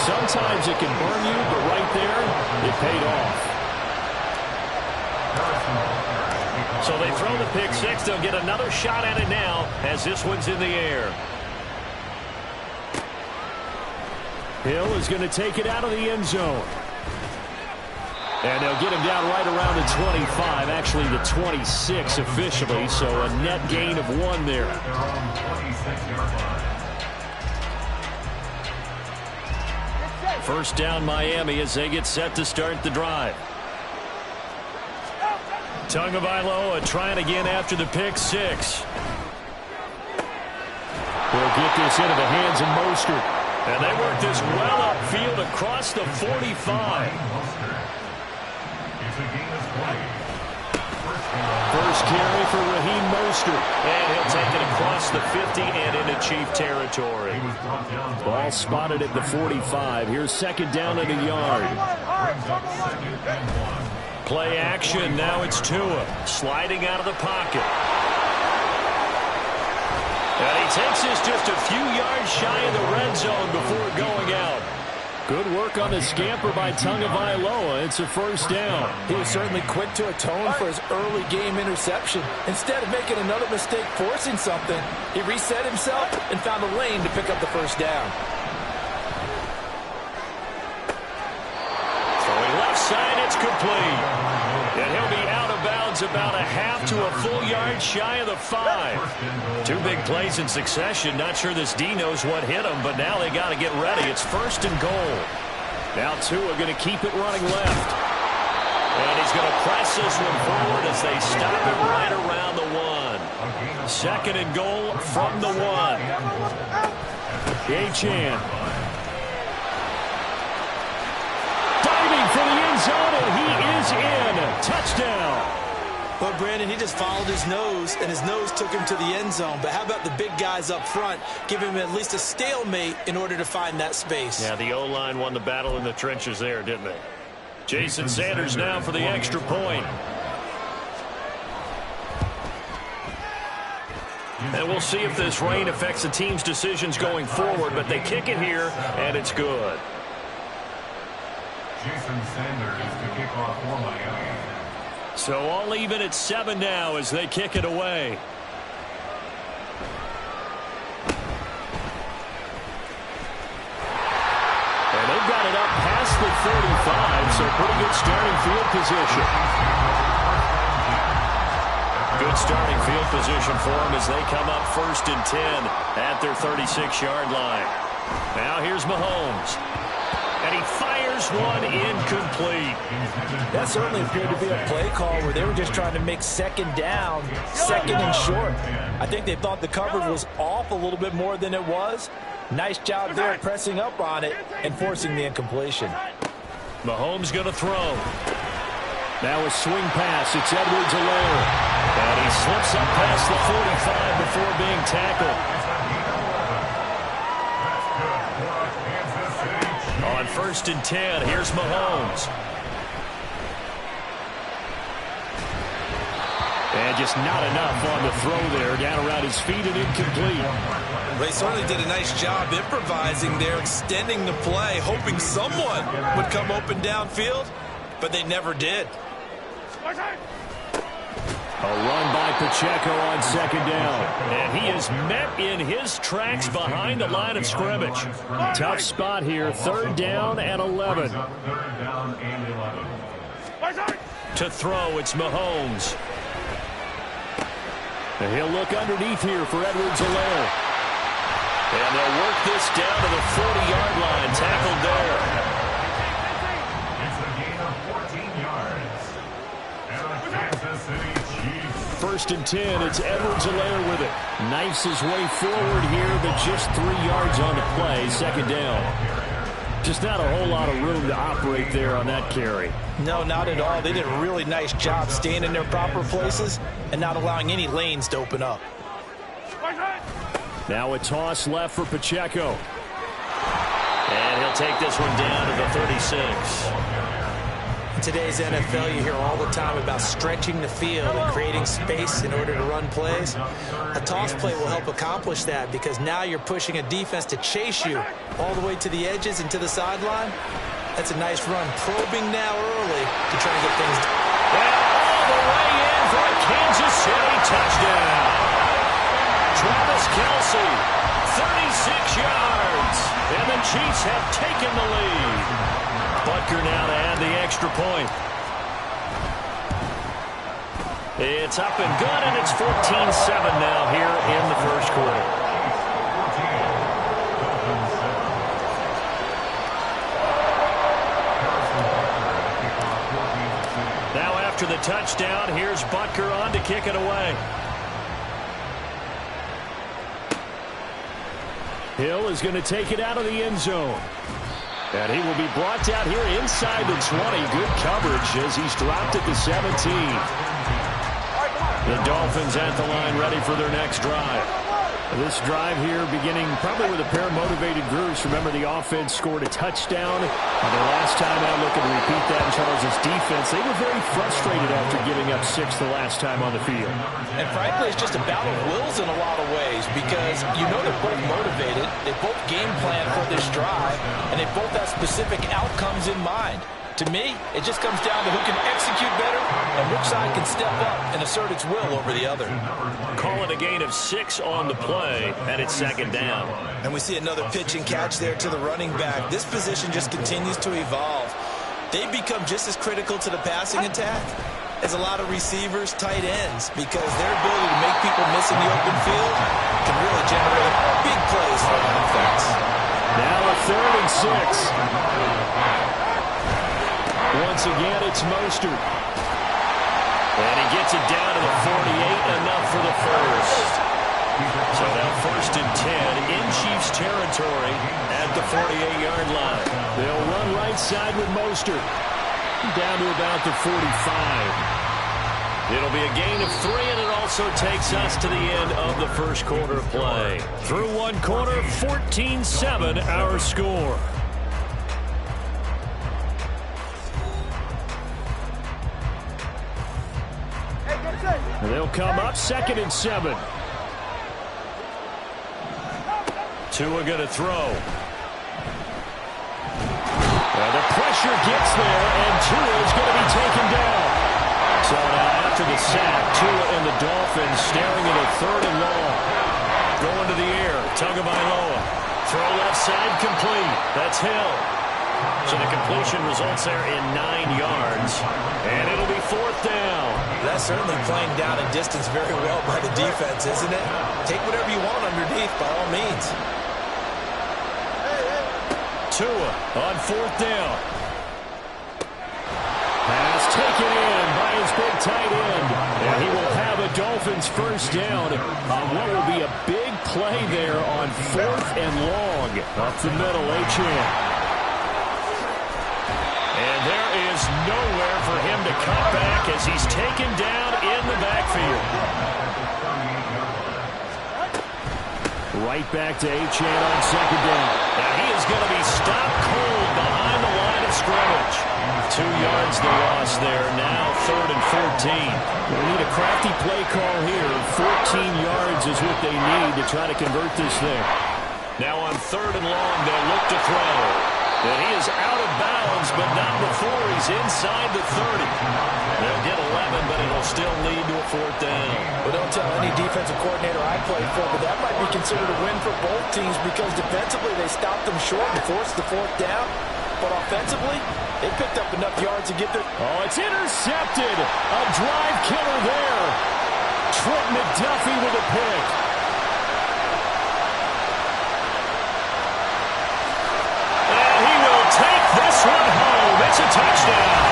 Sometimes it can burn you, but right there, it paid off. So they throw the pick six. They'll get another shot at it now as this one's in the air. Hill is going to take it out of the end zone. And they'll get him down right around the 25, actually the 26 officially, so a net gain of 1 there. First down Miami as they get set to start the drive. Tagovailoa trying again after the pick six. We'll get this into the hands of Mostert. And they work this well upfield across the 45. First carry for Raheem Mostert. And he'll take it across the 50 and into Chief territory. Ball spotted at the 45. Here's second down and a yard. Play action. Now it's Tua sliding out of the pocket. And he takes this just a few yards shy of the red zone before going out. Good work on the scamper by Tagovailoa. It's a first down. He was certainly quick to atone for his early game interception. Instead of making another mistake forcing something, he reset himself and found a lane to pick up the first down. Throwing left side, it's complete. And he'll be out of bounds about a half to a full yard shy of the 5. 2 big plays in succession. Not sure this D knows what hit him, but now they got to get ready. It's first and goal. Now Tua going to keep it running left. And he's going to press this one forward as they stop it right around the 1. Second and goal from the 1. Achane. Diving for the end zone, and he is in. Touchdown. Well, Brandon, he just followed his nose, and his nose took him to the end zone. But how about the big guys up front? Give him at least a stalemate in order to find that space. Yeah, the O-line won the battle in the trenches there, didn't they? Jason Sanders now for the extra point. And we'll see if this rain affects the team's decisions going forward, but they kick it here, and it's good. Jason Sanders to kick off for Miami. So all even at 7 now as they kick it away. And they've got it up past the 35, so pretty good starting field position. Good starting field position for them as they come up 1st and 10 at their 36-yard line. Now here's Mahomes. And he fires one incomplete. That certainly appeared to be a play call where they were just trying to make second down, second and short. I think they thought the coverage was off a little bit more than it was. Nice job there pressing up on it and forcing the incompletion. Mahomes going to throw. Now a swing pass. It's Edwards-Helaire. And he slips up past the 45 before being tackled. On 1st and 10, here's Mahomes. And just not enough on the throw there. Down around his feet and incomplete. They certainly did a nice job improvising there, extending the play, hoping someone would come open downfield, but they never did. A run by Pacheco on 2nd down. And he is met in his tracks behind the line of scrimmage. Tough spot here. 3rd down and 11. To throw, it's Mahomes. And he'll look underneath here for Edwards-Helaire. And they'll work this down to the 40-yard line. Tackled there. It's a gain of 14 yards. And a Kansas City Chiefs. 1st and 10, it's Edwards-Helaire with it. Knifes his way forward here, but just 3 yards on the play. 2nd down. Just not a whole lot of room to operate there on that carry. No, not at all. They did a really nice job staying in their proper places and not allowing any lanes to open up. Now a toss left for Pacheco. And he'll take this one down to the 36. In today's NFL, you hear all the time about stretching the field and creating space in order to run plays. A toss play will help accomplish that because now you're pushing a defense to chase you all the way to the edges and to the sideline. That's a nice run. Probing now early to try and get things done. And all the way in for a Kansas City touchdown. Travis Kelce, 36 yards. And the Chiefs have taken the lead. Butker now to add the extra point. It's up and good, and it's 14-7 now here in the 1st quarter. Now after the touchdown, here's Butker on to kick it away. Hill is going to take it out of the end zone. And he will be brought down here inside the 20. Good coverage as he's dropped at the 17. The Dolphins at the line ready for their next drive. This drive here beginning probably with a pair of motivated groups. Remember, the offense scored a touchdown. And the last time out, looking to repeat that in Charles' defense, they were very frustrated after giving up 6 the last time on the field. And frankly, it's just a battle of wills in a lot of ways because you know they're both motivated. They both game plan for this drive, and they both have specific outcomes in mind. To me, it just comes down to who can execute better and which side can step up and assert its will over the other. Call it a gain of 6 on the play, and it's 2nd down. And we see another pitch and catch there to the running back. This position just continues to evolve. They become just as critical to the passing attack as a lot of receivers, tight ends, because their ability to make people miss in the open field can really generate big plays for an offense. Now a 3rd and 6. Once again, it's Mostert. And he gets it down to the 48, enough for the first. So now 1st and 10 in Chiefs territory at the 48-yard line. They'll run right side with Mostert. Down to about the 45. It'll be a gain of 3, and it also takes us to the end of the 1st quarter of play. Through 1 quarter, 14-7 our score. They'll come up 2nd and 7. Tua going to throw. The pressure gets there, and Tua is going to be taken down. So now after the sack, Tua and the Dolphins staring at a 3rd and long. Going to the air, Tagovailoa. Throw left side, complete. That's Hill. So the completion results there in 9 yards, and it'll be 4th down. That's certainly playing down and distance very well by the defense, isn't it? Take whatever you want underneath, by all means. Tua on 4th down. Pass taken in by his big tight end. And he will have a Dolphins 1st down on what will be a big play there on 4th and long. Up the middle, Achane. And there is nowhere for him to cut back as he's taken down in the backfield. Right back to Achane on 2nd down. Now he is going to be stopped cold behind the line of scrimmage. 2 yards the loss there. Now 3rd and 14. We need a crafty play call here. 14 yards is what they need to try to convert this thing. Now on 3rd and long, they'll look to throw. And he is out of bounds, but not before he's inside the 30. They'll get 11, but it'll still lead to a 4th down. Well, don't tell any defensive coordinator I played for, but that might be considered a win for both teams because defensively they stopped them short and forced the 4th down. But offensively, they picked up enough yards to get their... Oh, it's intercepted. A drive killer there. Trent McDuffie with a pick. And he will take this one home. It's a touchdown.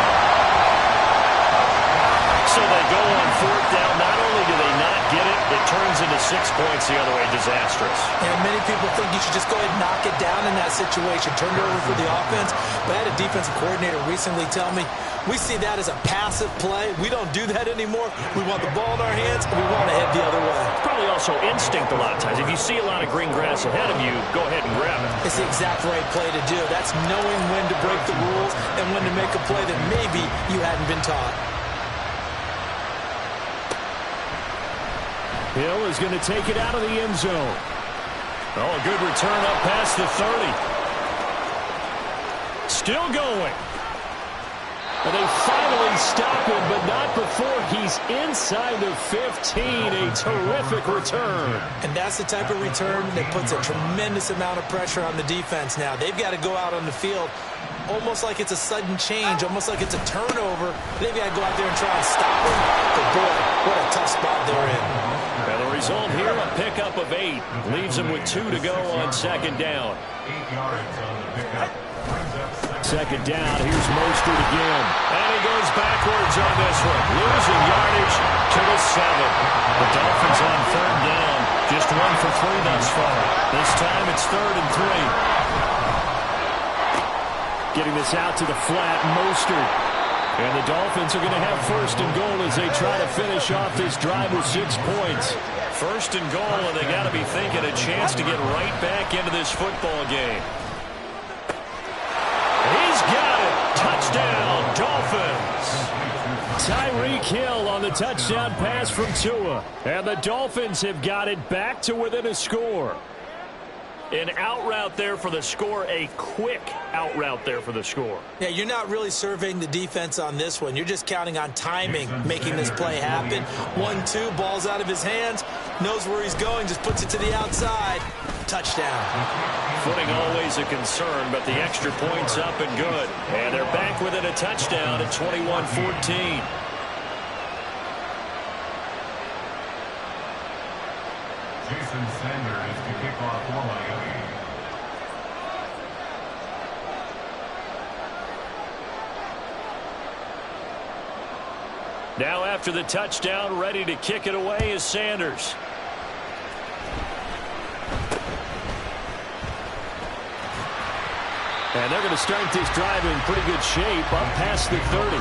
So they go on 4th down. Not only do they not get it, it turns into 6 points the other way. Disastrous. And many people think you should just go ahead and knock it down in that situation. Turn it over for the offense. But I had a defensive coordinator recently tell me, we see that as a passive play. We don't do that anymore. We want the ball in our hands, and we want to head the other way. It's probably also instinct a lot of times. If you see a lot of green grass ahead of you, go ahead and grab it. It's the exact right play to do. That's knowing when to break the rules and when to make a play that maybe you hadn't been taught. Hill is going to take it out of the end zone. Oh, a good return up past the 30. Still going. And they finally stop him, but not before he's inside the 15. A terrific return. And that's the type of return that puts a tremendous amount of pressure on the defense now. They've got to go out on the field almost like it's a sudden change, almost like it's a turnover. They've got to go out there and try and stop him. But boy, what a tough spot they're in. And the result here, a pickup of 8. Leaves them with 2 to go on 2nd down. 8 yards on the pickup. 2nd down, here's Mostert again. And he goes backwards on this one. Losing yardage to the 7. The Dolphins on 3rd down. Just 1 for 3 thus far. This time it's 3rd and 3. Getting this out to the flat, Mostert. And the Dolphins are going to have 1st and goal as they try to finish off this drive with 6 points. 1st and goal, and they got to be thinking a chance to get right back into this football game. He's got it. Touchdown, Dolphins. Tyreek Hill on the touchdown pass from Tua. And the Dolphins have got it back to within a score. An out route there for the score, a quick out route there for the score. Yeah, you're not really surveying the defense on this one. You're just counting on timing, making this play happen. 1-2, ball's out of his hands, knows where he's going, just puts it to the outside. Touchdown. Footing always a concern, but the extra point's up and good. And they're back within a touchdown at 21-14. Jason Sanders to kick off for Miami. Now after the touchdown, ready to kick it away is Sanders. And they're going to start this drive in pretty good shape up past the 30.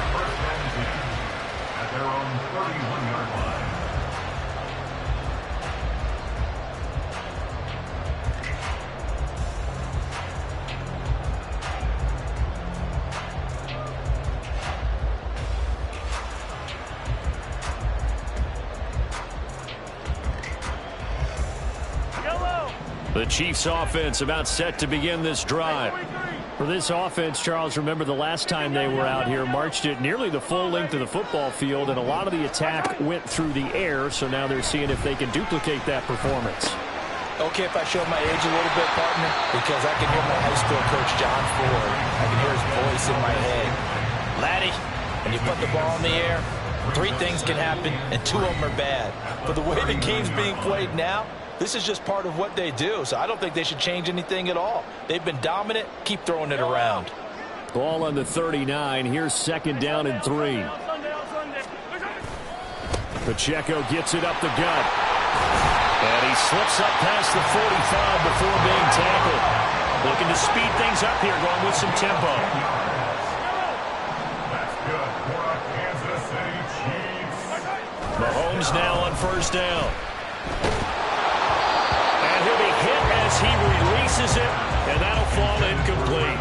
At their own 31-yard line. The Chiefs offense about set to begin this drive. For this offense, Charles, remember the last time they were out here, marched it nearly the full length of the football field, and a lot of the attack went through the air, so now they're seeing if they can duplicate that performance. Okay, if I show my age a little bit, partner, because I can hear my high school coach, John Ford. I can hear his voice in my head. Laddie, when you put the ball in the air, 3 things can happen, and 2 of them are bad. But the way the game's being played now, this is just part of what they do, so I don't think they should change anything at all. They've been dominant. Keep throwing it around. Ball on the 39. Here's 2nd down and 3. Pacheco gets it up the gut. And he slips up past the 45 before being tackled. Looking to speed things up here, going with some tempo. That's good for a Kansas City Chiefs. Mahomes now on 1st down. And he'll be hit as he releases it, and that'll fall incomplete.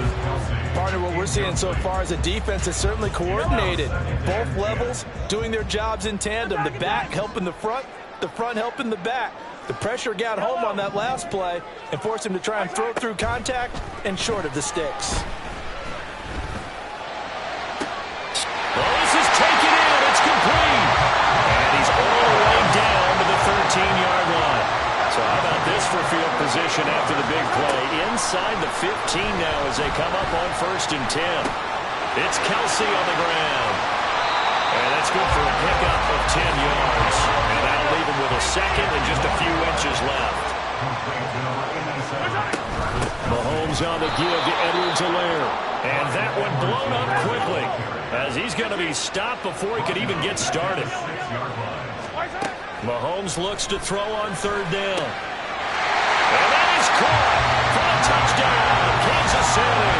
Partner, what we're seeing so far is a defense that's certainly coordinated. Both levels doing their jobs in tandem. The back helping the front helping the back. The pressure got home on that last play and forced him to try and throw through contact and short of the sticks. Well, this is taken in. It's complete. And he's all the way down to the 13-yard line. So how about this for field position after the big play? Inside the 15 now as they come up on 1st and 10. It's Kelsey on the ground. And that's good for a pickup of 10 yards. And that'll leave him with a 2nd and just a few inches left. Mahomes on the give to Edwards-Helaire. And that one blown up quickly as he's going to be stopped before he could even get started. Mahomes looks to throw on 3rd down. And that is caught for a touchdown, Kansas City.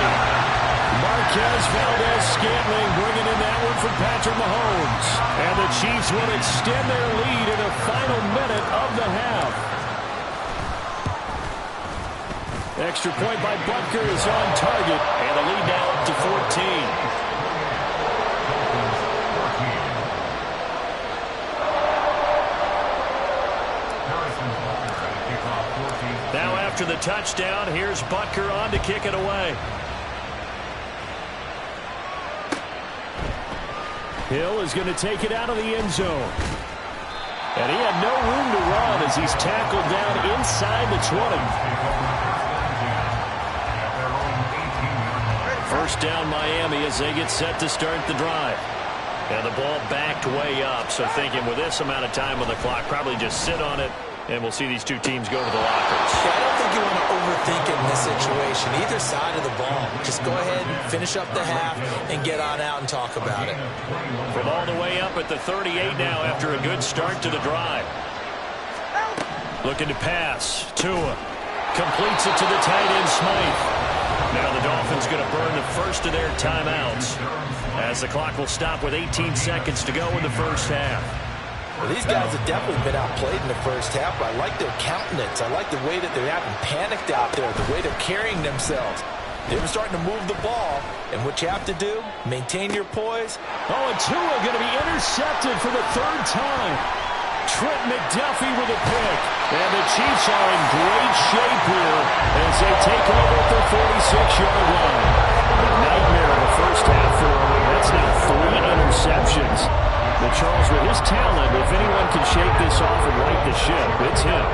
Marquez Valdez-Scantling bringing in that one for Patrick Mahomes. And the Chiefs will extend their lead in the final minute of the half. Extra point by Butker is on target, and the lead now up to 14. Now after the touchdown, here's Butker on to kick it away. Hill is going to take it out of the end zone. And he had no room to run as he's tackled down inside the 20. 1st down Miami as they get set to start the drive. And the ball backed way up, so thinking with this amount of time on the clock, probably just sit on it, and we'll see these 2 teams go to the lockers. Yeah, I don't think you want to overthink it in this situation, either side of the ball. Just go ahead and finish up the half and get on out and talk about it. From all the way up at the 38 now after a good start to the drive. Looking to pass. Tua completes it to the tight end Smythe. Now the Dolphins going to burn the first of their timeouts as the clock will stop with 18 seconds to go in the 1st half. Well, these guys have definitely been outplayed in the 1st half, but I like their countenance. I like the way that they're having panicked out there, the way they're carrying themselves. They're starting to move the ball, and what you have to do, maintain your poise. Oh, and Tua going to be intercepted for the 3rd time. Trent McDuffie with a pick. And the Chiefs are in great shape here as they take over at the 46-yard line. A nightmare in the 1st half for him. That's now 3 interceptions. But Charles, with his talent, if anyone can shake this off and right the ship, it's him.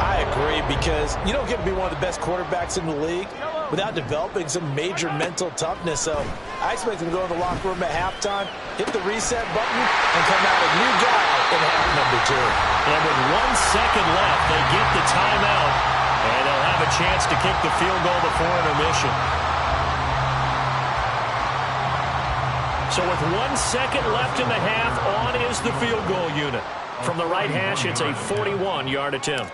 I agree, because you don't get to be one of the best quarterbacks in the league without developing some major mental toughness. So I expect him to go in the locker room at halftime, hit the reset button, and come out a new guy in half number 2. And with 1 second left, they get the timeout, and they'll have a chance to kick the field goal before intermission. So with 1 second left in the half, on is the field goal unit. From the right hash, it's a 41-yard attempt.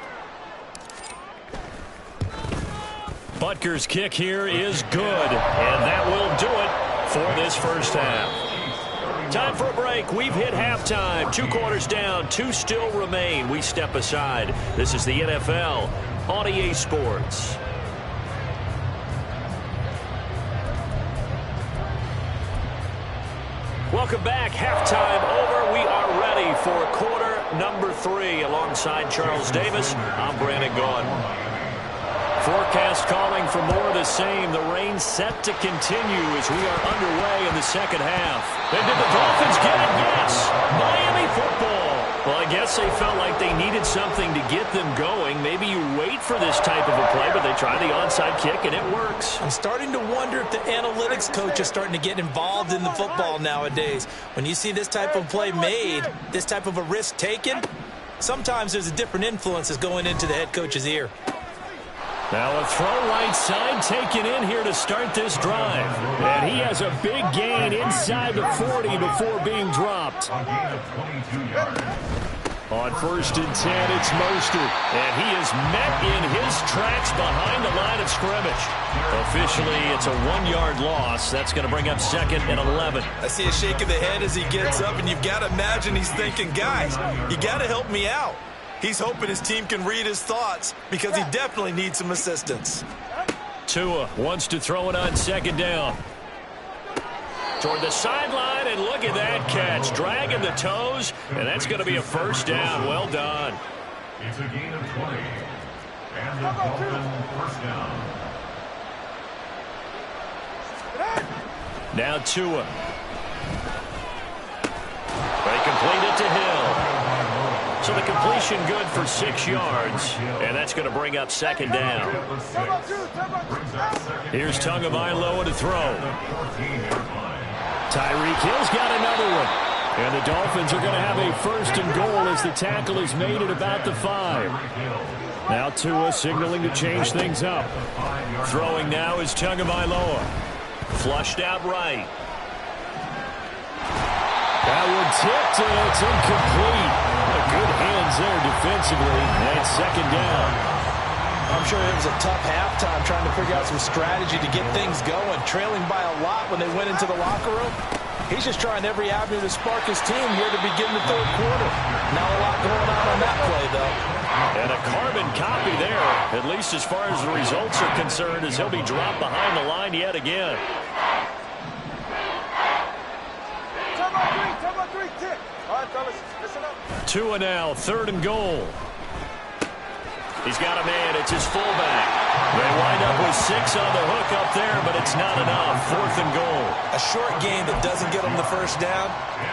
Butker's kick here is good, and that will do it for this 1st half. Time for a break. We've hit halftime. 2 quarters down, 2 still remain. We step aside. This is the NFL on EA Sports. Welcome back. Halftime over. We are ready for quarter number 3. Alongside Charles Davis, I'm Brandon Gaughan. forecast calling for more of the same. The rain set to continue as we are underway in the second half. And did the Dolphins get it? Yes. Miami football. Well, I guess they felt like they needed something to get them going. Maybe you wait for this type of a play, but they try the onside kick, and it works. I'm starting to wonder if the analytics coach is starting to get involved in the football nowadays. When you see this type of play made, this type of a risk taken, sometimes there's a different influence that's going into the head coach's ear. Now a throw right side taken in here to start this drive. And he has a big gain inside the 40 before being dropped. A gain of 22 yards. On 1st and 10, it's Mostert. And he is met in his tracks behind the line of scrimmage. Officially, it's a 1-yard loss. That's going to bring up 2nd and 11. I see a shake of the head as he gets up, and you've got to imagine he's thinking, guys, you got to help me out. He's hoping his team can read his thoughts because he definitely needs some assistance. Tua wants to throw it on 2nd down. Toward the sideline, and look at that catch. Dragging the toes, and that's going to be a 1st down. Well done. It's a gain of 20. And the Dolphins 1st down. Now Tua. They complete it to Hill. So the completion good for 6 yards, and that's going to bring up 2nd down. Here's Tagovailoa to throw. Tyreek Hill's got another one. And the Dolphins are going to have a 1st and goal as the tackle is made at about the 5. Now Tua signaling to change things up. Throwing now is Tagovailoa. Flushed out right. That one tipped, and it's incomplete. Good hands there defensively, and 2nd down. I'm sure it was a tough halftime trying to figure out some strategy to get things going. Trailing by a lot when they went into the locker room. He's just trying every avenue to spark his team here to begin the 3rd quarter. Not a lot going on that play, though. And a carbon copy there, at least as far as the results are concerned, as he'll be dropped behind the line yet again. Tua now, 3rd and goal. He's got a man. It's his fullback. They wind up with 6 on the hook up there, but it's not enough. 4th and goal. A short game that doesn't get them the 1st down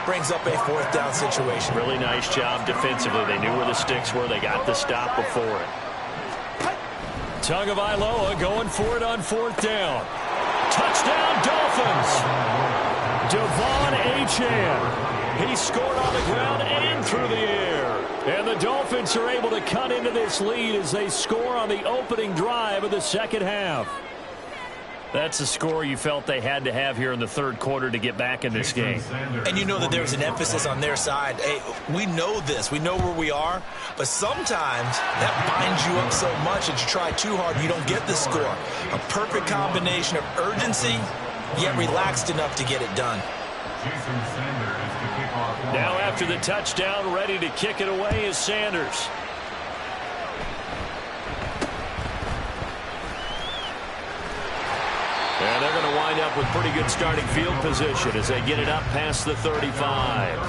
brings up a 4th down situation. Really nice job defensively. They knew where the sticks were. They got the stop before it. Tagovailoa going for it on 4th down. Touchdown, Dolphins. Devon Achane. He scored on the ground and through the air. And the Dolphins are able to cut into this lead as they score on the opening drive of the 2nd half. That's a score you felt they had to have here in the 3rd quarter to get back in this game. And you know that there's an emphasis on their side. Hey, we know this. We know where we are. But sometimes that binds you up so much that you try too hard, you don't get the score. A perfect combination of urgency, yet relaxed enough to get it done. Now after the touchdown, ready to kick it away is Sanders. And they're going to wind up with pretty good starting field position as they get it up past the 35.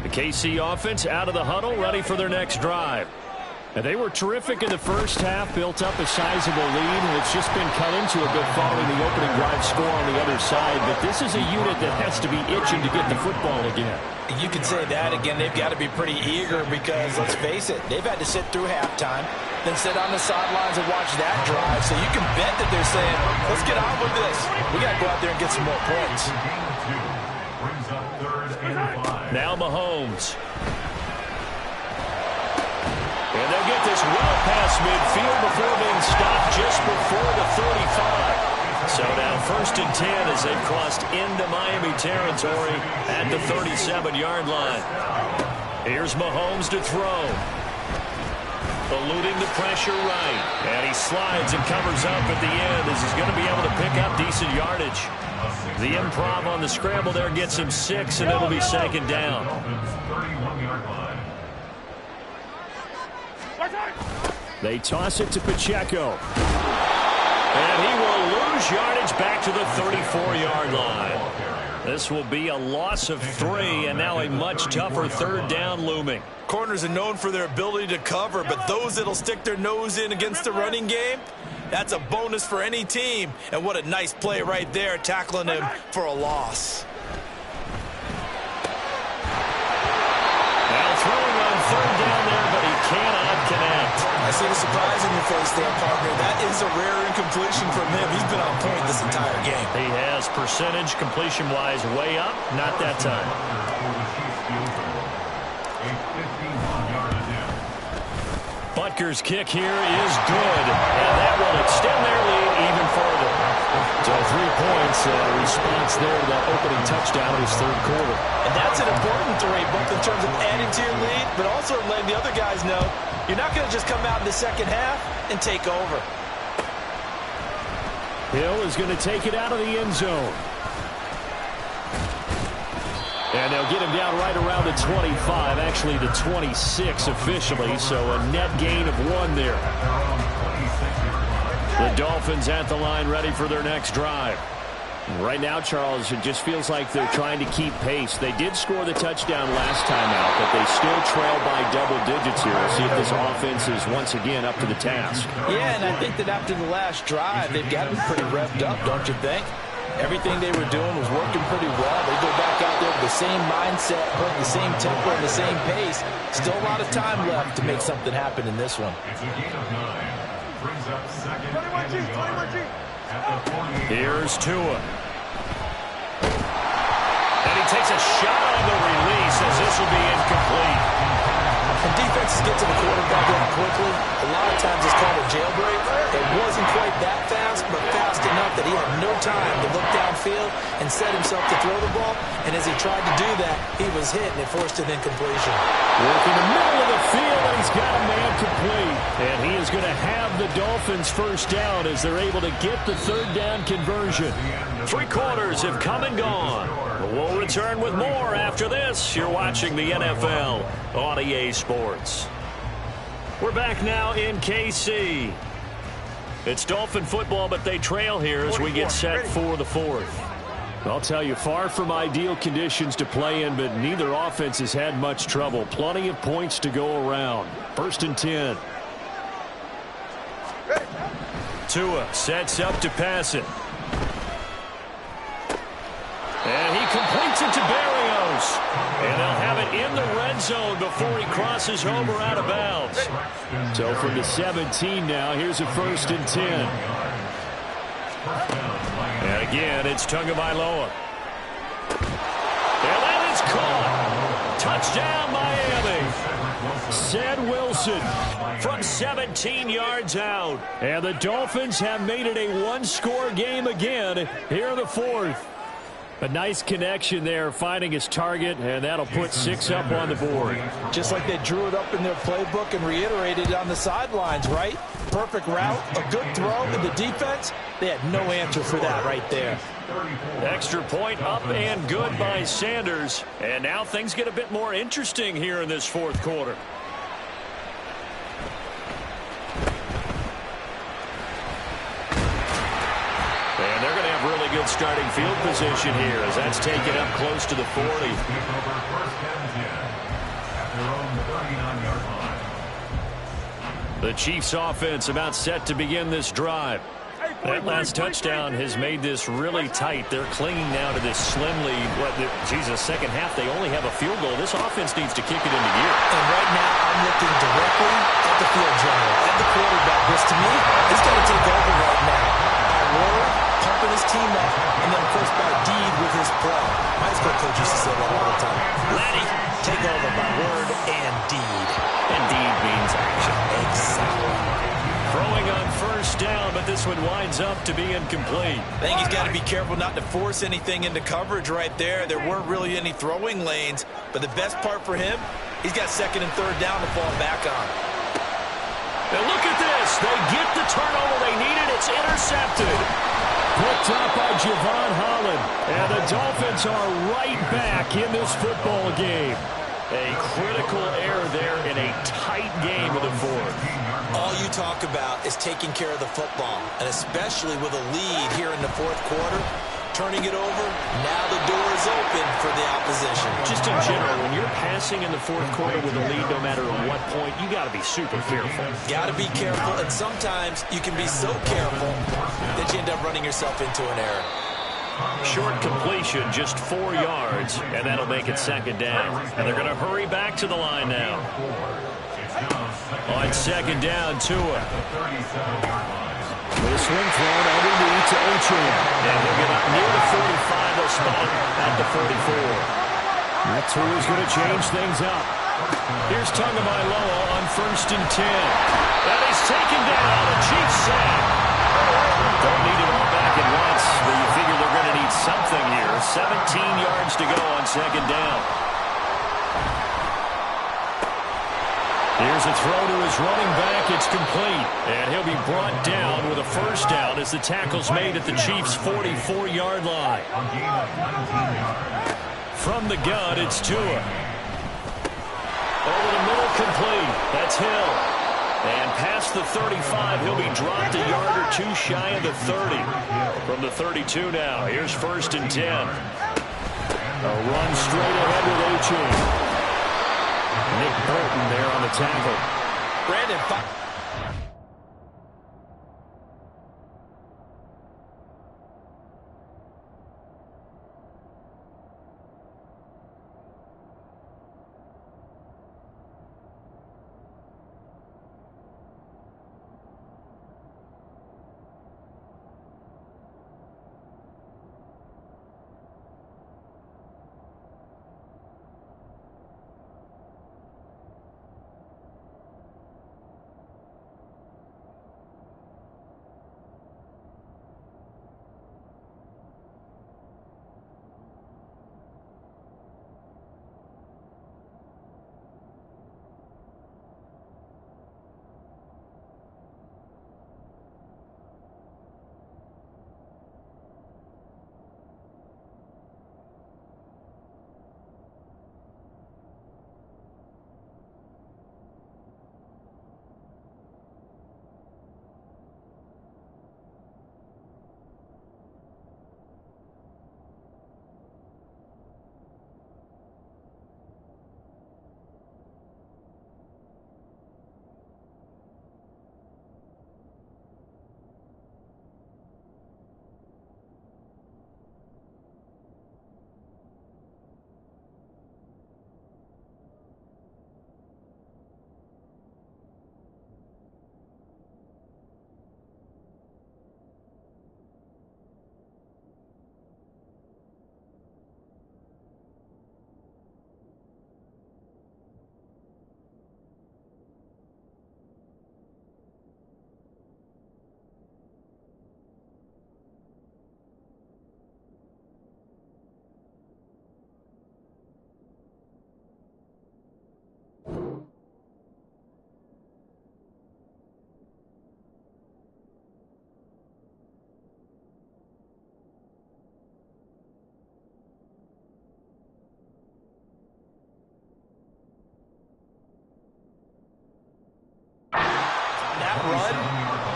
The KC offense out of the huddle, ready for their next drive. And they were terrific in the 1st half, built up a sizable lead, and it's just been cut into a bit following the opening drive score on the other side. But this is a unit that has to be itching to get the football again. You could say that again. They've got to be pretty eager because, let's face it, they've had to sit through halftime, then sit on the sidelines and watch that drive. So you can bet that they're saying, let's get on with this. We got to go out there and get some more points. Now Mahomes. And they'll get this well past midfield before being stopped just before the 35. So now 1st and 10 as they've crossed into Miami territory at the 37-yard line. Here's Mahomes to throw. Eluding the pressure right. And he slides and covers up at the end as he's going to be able to pick up decent yardage. The improv on the scramble there gets him 6, and it'll be 2nd down. They toss it to Pacheco. And he will lose yardage back to the 34-yard line. This will be a loss of 3, and now a much tougher third down looming. Corners are known for their ability to cover, but those that'll stick their nose in against the running game, that's a bonus for any team. And what a nice play right there, tackling him for a loss. Now throwing on third down there, but he cannot connect. I see the surprise in your face there, partner. That is a rare incompletion from him. He's been on point this entire game. He has percentage completion-wise way up. Not that time. Butker's kick here is good, and that will extend their lead even further. So 3 points, response there to that opening touchdown in his third quarter. And that's an important 3, both in terms of adding to your lead, but also letting the other guys know you're not going to just come out in the second half and take over. Hill is going to take it out of the end zone. And they'll get him down right around the 25, actually the 26 officially, so a net gain of 1 there. The Dolphins at the line ready for their next drive. Right now, Charles, it just feels like they're trying to keep pace. They did score the touchdown last time out, but they still trail by double digits here. We'll see if this offense is once again up to the task. Yeah, and I think that after the last drive, they've gotten pretty revved up, don't you think? Everything they were doing was working pretty well. They go back out there with the same mindset, putting the same tempo and the same pace. Still a lot of time left to make something happen in this one. It's a gain of 9. Brings up second and 21G. at the 48. Here's Tua. And he takes a shot on the release as this will be incomplete. When defenses get to the quarterback that quickly, a lot of times it's called a jailbreak. It wasn't quite that fast, but fast enough that he had no time to look downfield and set himself to throw the ball. And as he tried to do that, he was hit and it forced an incompletion. Work in the middle of the field, and he's got a man complete. And he is going to have the Dolphins first down as they're able to get the third down conversion. 3 quarters have come and gone. We'll return with more after this. You're watching the NFL on EA Sports. We're back now in KC. It's Dolphin football, but they trail here as we get set for the 4th. I'll tell you, far from ideal conditions to play in, but neither offense has had much trouble. Plenty of points to go around. 1st and 10. Tua sets up to pass it. And he completes it to Berrios. And they'll have it in the red zone before he crosses over out of bounds. So from the 17 now, here's a 1st and 10. And again, it's Tagovailoa. And that is caught. Touchdown, Miami. Ced Wilson From 17 yards out. And the Dolphins have made it a 1-score game again here in the 4th. A nice connection there, finding his target, and that'll put 6 up on the board. Just like they drew it up in their playbook and reiterated it on the sidelines, right? Perfect route, a good throw, and the defense, they had no answer for that right there. Extra point up and good by Sanders. And now things get a bit more interesting here in this 4th quarter. And they're going to have really good starting field position here as that's taken up close to the 40. The Chiefs offense about set to begin this drive. That last touchdown has made this really tight. They're clinging now to this slim lead. Second half, they only have a field goal. This offense needs to kick it into gear. And right now, I'm looking directly at the field general, at the quarterback. This, to me, he's got to take over right now. By word, pumping his team up, and then, of course, by deed with his play. My high school coach used to say that all the time. Laddie, take over by word and deed. And deed means action. Exactly. Throwing on first down, but this one winds up to be incomplete. I think he's got to be careful not to force anything into coverage right there. There weren't really any throwing lanes, but the best part for him, he's got 2nd and 3rd down to fall back on. And look at this. They get the turnover they needed. It's intercepted. Picked up by Javon Holland. And the Dolphins are right back in this football game. A critical error there in a tight game of the 4th. All you talk about is taking care of the football, and especially with a lead here in the 4th quarter. Turning it over, now the door is open for the opposition. Just in general, when you're passing in the fourth quarter with a lead, no matter at what point, you got to be super careful. Got to be careful, and sometimes you can be so careful that you end up running yourself into an error. Short completion, just 4 yards, and that'll make it second down. And they're going to hurry back to the line now. On second down, Tua. With a swing thrown underneath to Ochane. And he'll get up near the 45. They'll spot him at the 44. That Tua's going to change things up. Here's Tagovailoa on 1st and 10. And he's taken down. A Chiefs sack. Don't need it all back at once, but you figure they're going to need something here. 17 yards to go on second down. Here's a throw to his running back. It's complete. And he'll be brought down with a first down as the tackle's made at the Chiefs' 44-yard line. From the gun, it's Tua. Over the middle, complete. That's Hill. And past the 35, he'll be dropped a yard or two shy of the 30. From the 32 now, here's 1st and 10. A run straight ahead with Ochane. Nick Bolton there on the tackle. Brandon.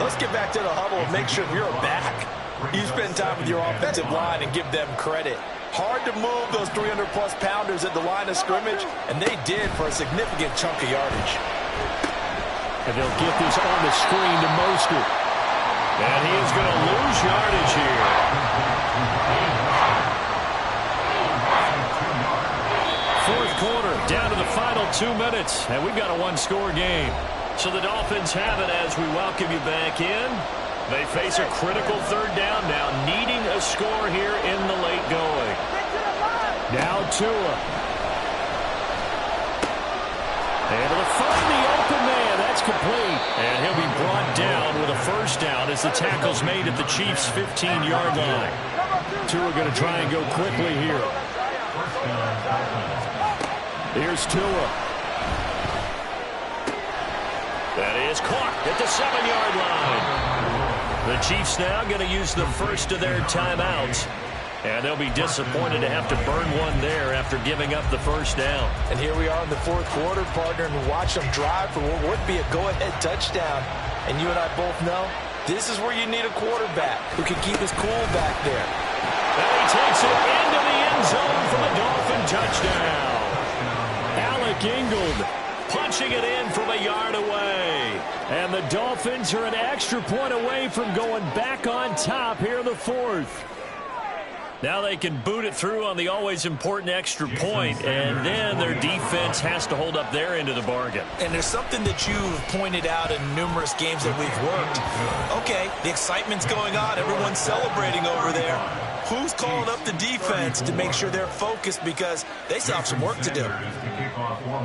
Let's get back to the huddle and make sure if you're a back, you spend time with your offensive line and give them credit. Hard to move those 300-plus pounders at the line of scrimmage, and they did for a significant chunk of yardage. And they'll get this on the screen to Mostert. And he is going to lose yardage here. Fourth quarter, down to the final 2 minutes, and we've got a one-score game. So the Dolphins have it as we welcome you back in. They face a critical third down now, needing a score here in the late going. Now Tua. Able to find the open man. That's complete. And he'll be brought down with a first down as the tackle's made at the Chiefs' 15-yard line. Tua going to try and go quickly here. Here's Tua. That is caught at the 7-yard line. The Chiefs now going to use the first of their timeouts. And they'll be disappointed to have to burn one there after giving up the first down. And here we are in the fourth quarter, partner, and watch them drive for what would be a go-ahead touchdown. And you and I both know this is where you need a quarterback who can keep his cool back there. And he takes it into the end zone for the Dolphin touchdown. Alec Ingold punching it in from a yard away. And the Dolphins are an extra point away from going back on top here in the fourth. Now they can boot it through on the always important extra point, and then their defense has to hold up their end of the bargain. And there's something that you've pointed out in numerous games that we've worked. Okay, the excitement's going on. Everyone's celebrating over there. Who's calling up the defense to make sure they're focused, because they still have some work to do.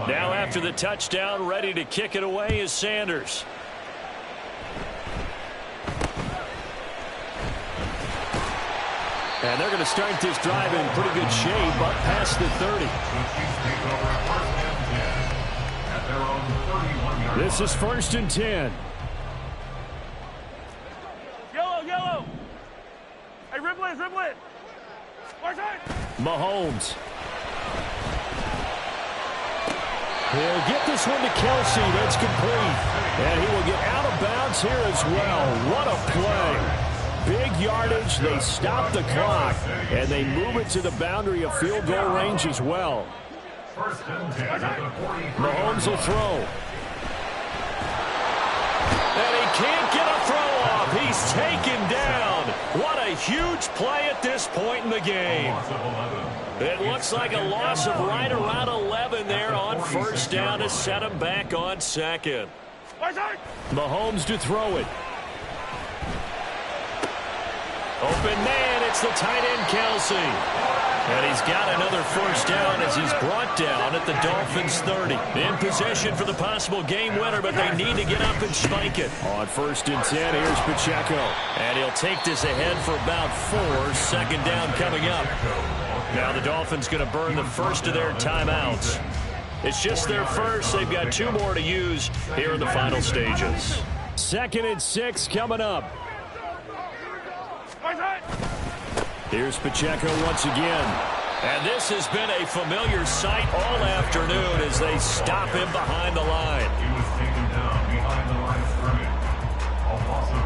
Now after the touchdown, ready to kick it away is Sanders. And they're going to start this drive in pretty good shape up past the 30. This is 1st and 10. Yellow. Hey, dribble it. Mahomes. He'll get this one to Kelsey. That's complete. And he will get out of bounds here as well. What a play. Big yardage. They stop the clock. And they move it to the boundary of field goal range as well. Mahomes will throw. And he can't get a throw off. He's taken down. What a huge play at this point in the game. It looks like a loss of right around 11 there on 1st down to set him back on 2nd. Mahomes to throw it. Open man, it's the tight end Kelsey. And he's got another 1st down as he's brought down at the Dolphins' 30. In possession for the possible game winner, but they need to get up and spike it. On 1st and 10, here's Pacheco. And he'll take this ahead for about 4. 2nd down coming up. Now the Dolphins going to burn the first of their timeouts. It's just their first. They've got 2 more to use here in the final stages. 2nd and 6 coming up. Here's Pacheco once again. And this has been a familiar sight all afternoon as they stop him behind the line. He was taken down behind the line of scrimmage. A loss of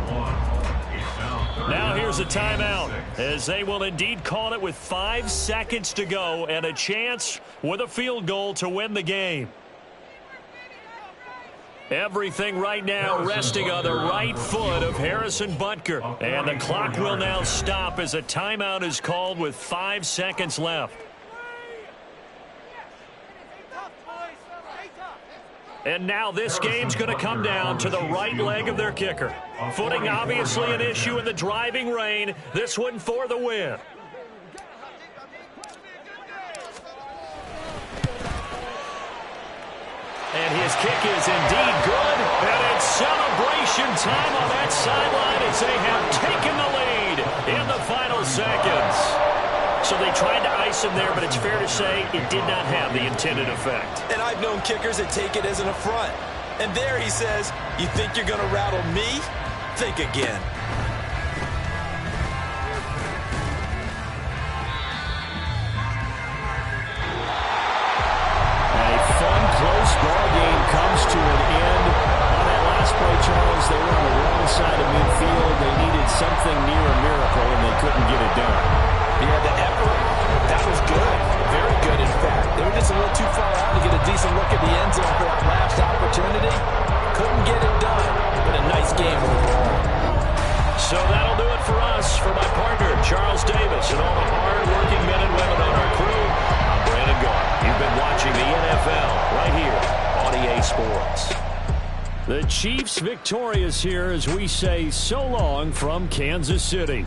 1. Now here's a timeout as they will indeed call it with 5 seconds to go and a chance with a field goal to win the game. Everything right now resting on the right foot of Harrison Butker. And the clock will now stop as a timeout is called with 5 seconds left. And now this game's going to come down to the right leg of their kicker. Footing obviously an issue in the driving rain. This one for the win. And his kick is indeed good. And it's celebration time on that sideline as they have taken the lead in the final seconds. So they tried to ice him there, but it's fair to say it did not have the intended effect. And I've known kickers that take it as an affront. And there he says, you think you're going to rattle me? Think again. Close ball game comes to an end. On that last play, Charles, they were on the wrong side of midfield. They needed something near a miracle, and they couldn't get it done. Yeah, the effort, that was good. Very good, in fact. They were just a little too far out to get a decent look at the end zone for that last opportunity. Couldn't get it done, but a nice game overall. So that'll do it for us. For my partner, Charles Davis, and all the hard-working men and women on our crew, I'm Brandon Garth. You've been watching the NFL right here on EA Sports. The Chiefs victorious here as we say so long from Kansas City.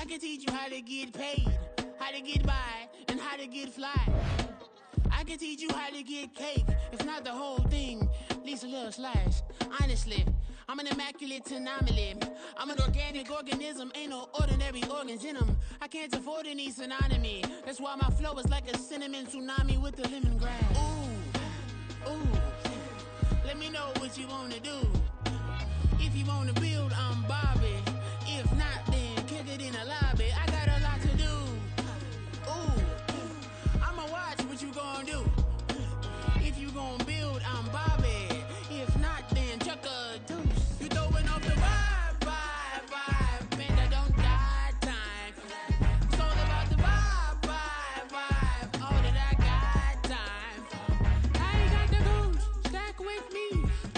can teach you how to get paid, how to get by, and how to get fly. I can teach you how to get cake, if not the whole thing, at least a little slice. Honestly, I'm an immaculate anomaly. I'm an organic organism, ain't no ordinary organs in them. I can't afford any synonymy. That's why my flow is like a cinnamon tsunami with the lemongrass. Ooh, ooh. Let me know what you wanna do. If you wanna build, I'm Bobby. If not, then kick it in the lobby. I got a lot to do. Ooh, I'ma watch what you gon' do. If you gon' build, I'm Bobby. If not, then chuck a deuce. You throwing off the vibe, vibe, vibe. Man, I don't die time. It's all about the vibe, vibe, vibe. All that I got time. I ain't got the goose, stack with me.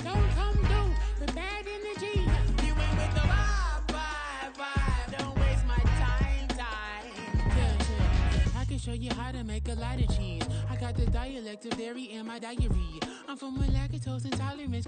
Don't come through with bad energy. You ain't with the vibe, vibe, vibe. Don't waste my time. Yeah. I can show you how to make a lot of cheese. I got the dialect of dairy in my diary. I'm from a lactose intolerance.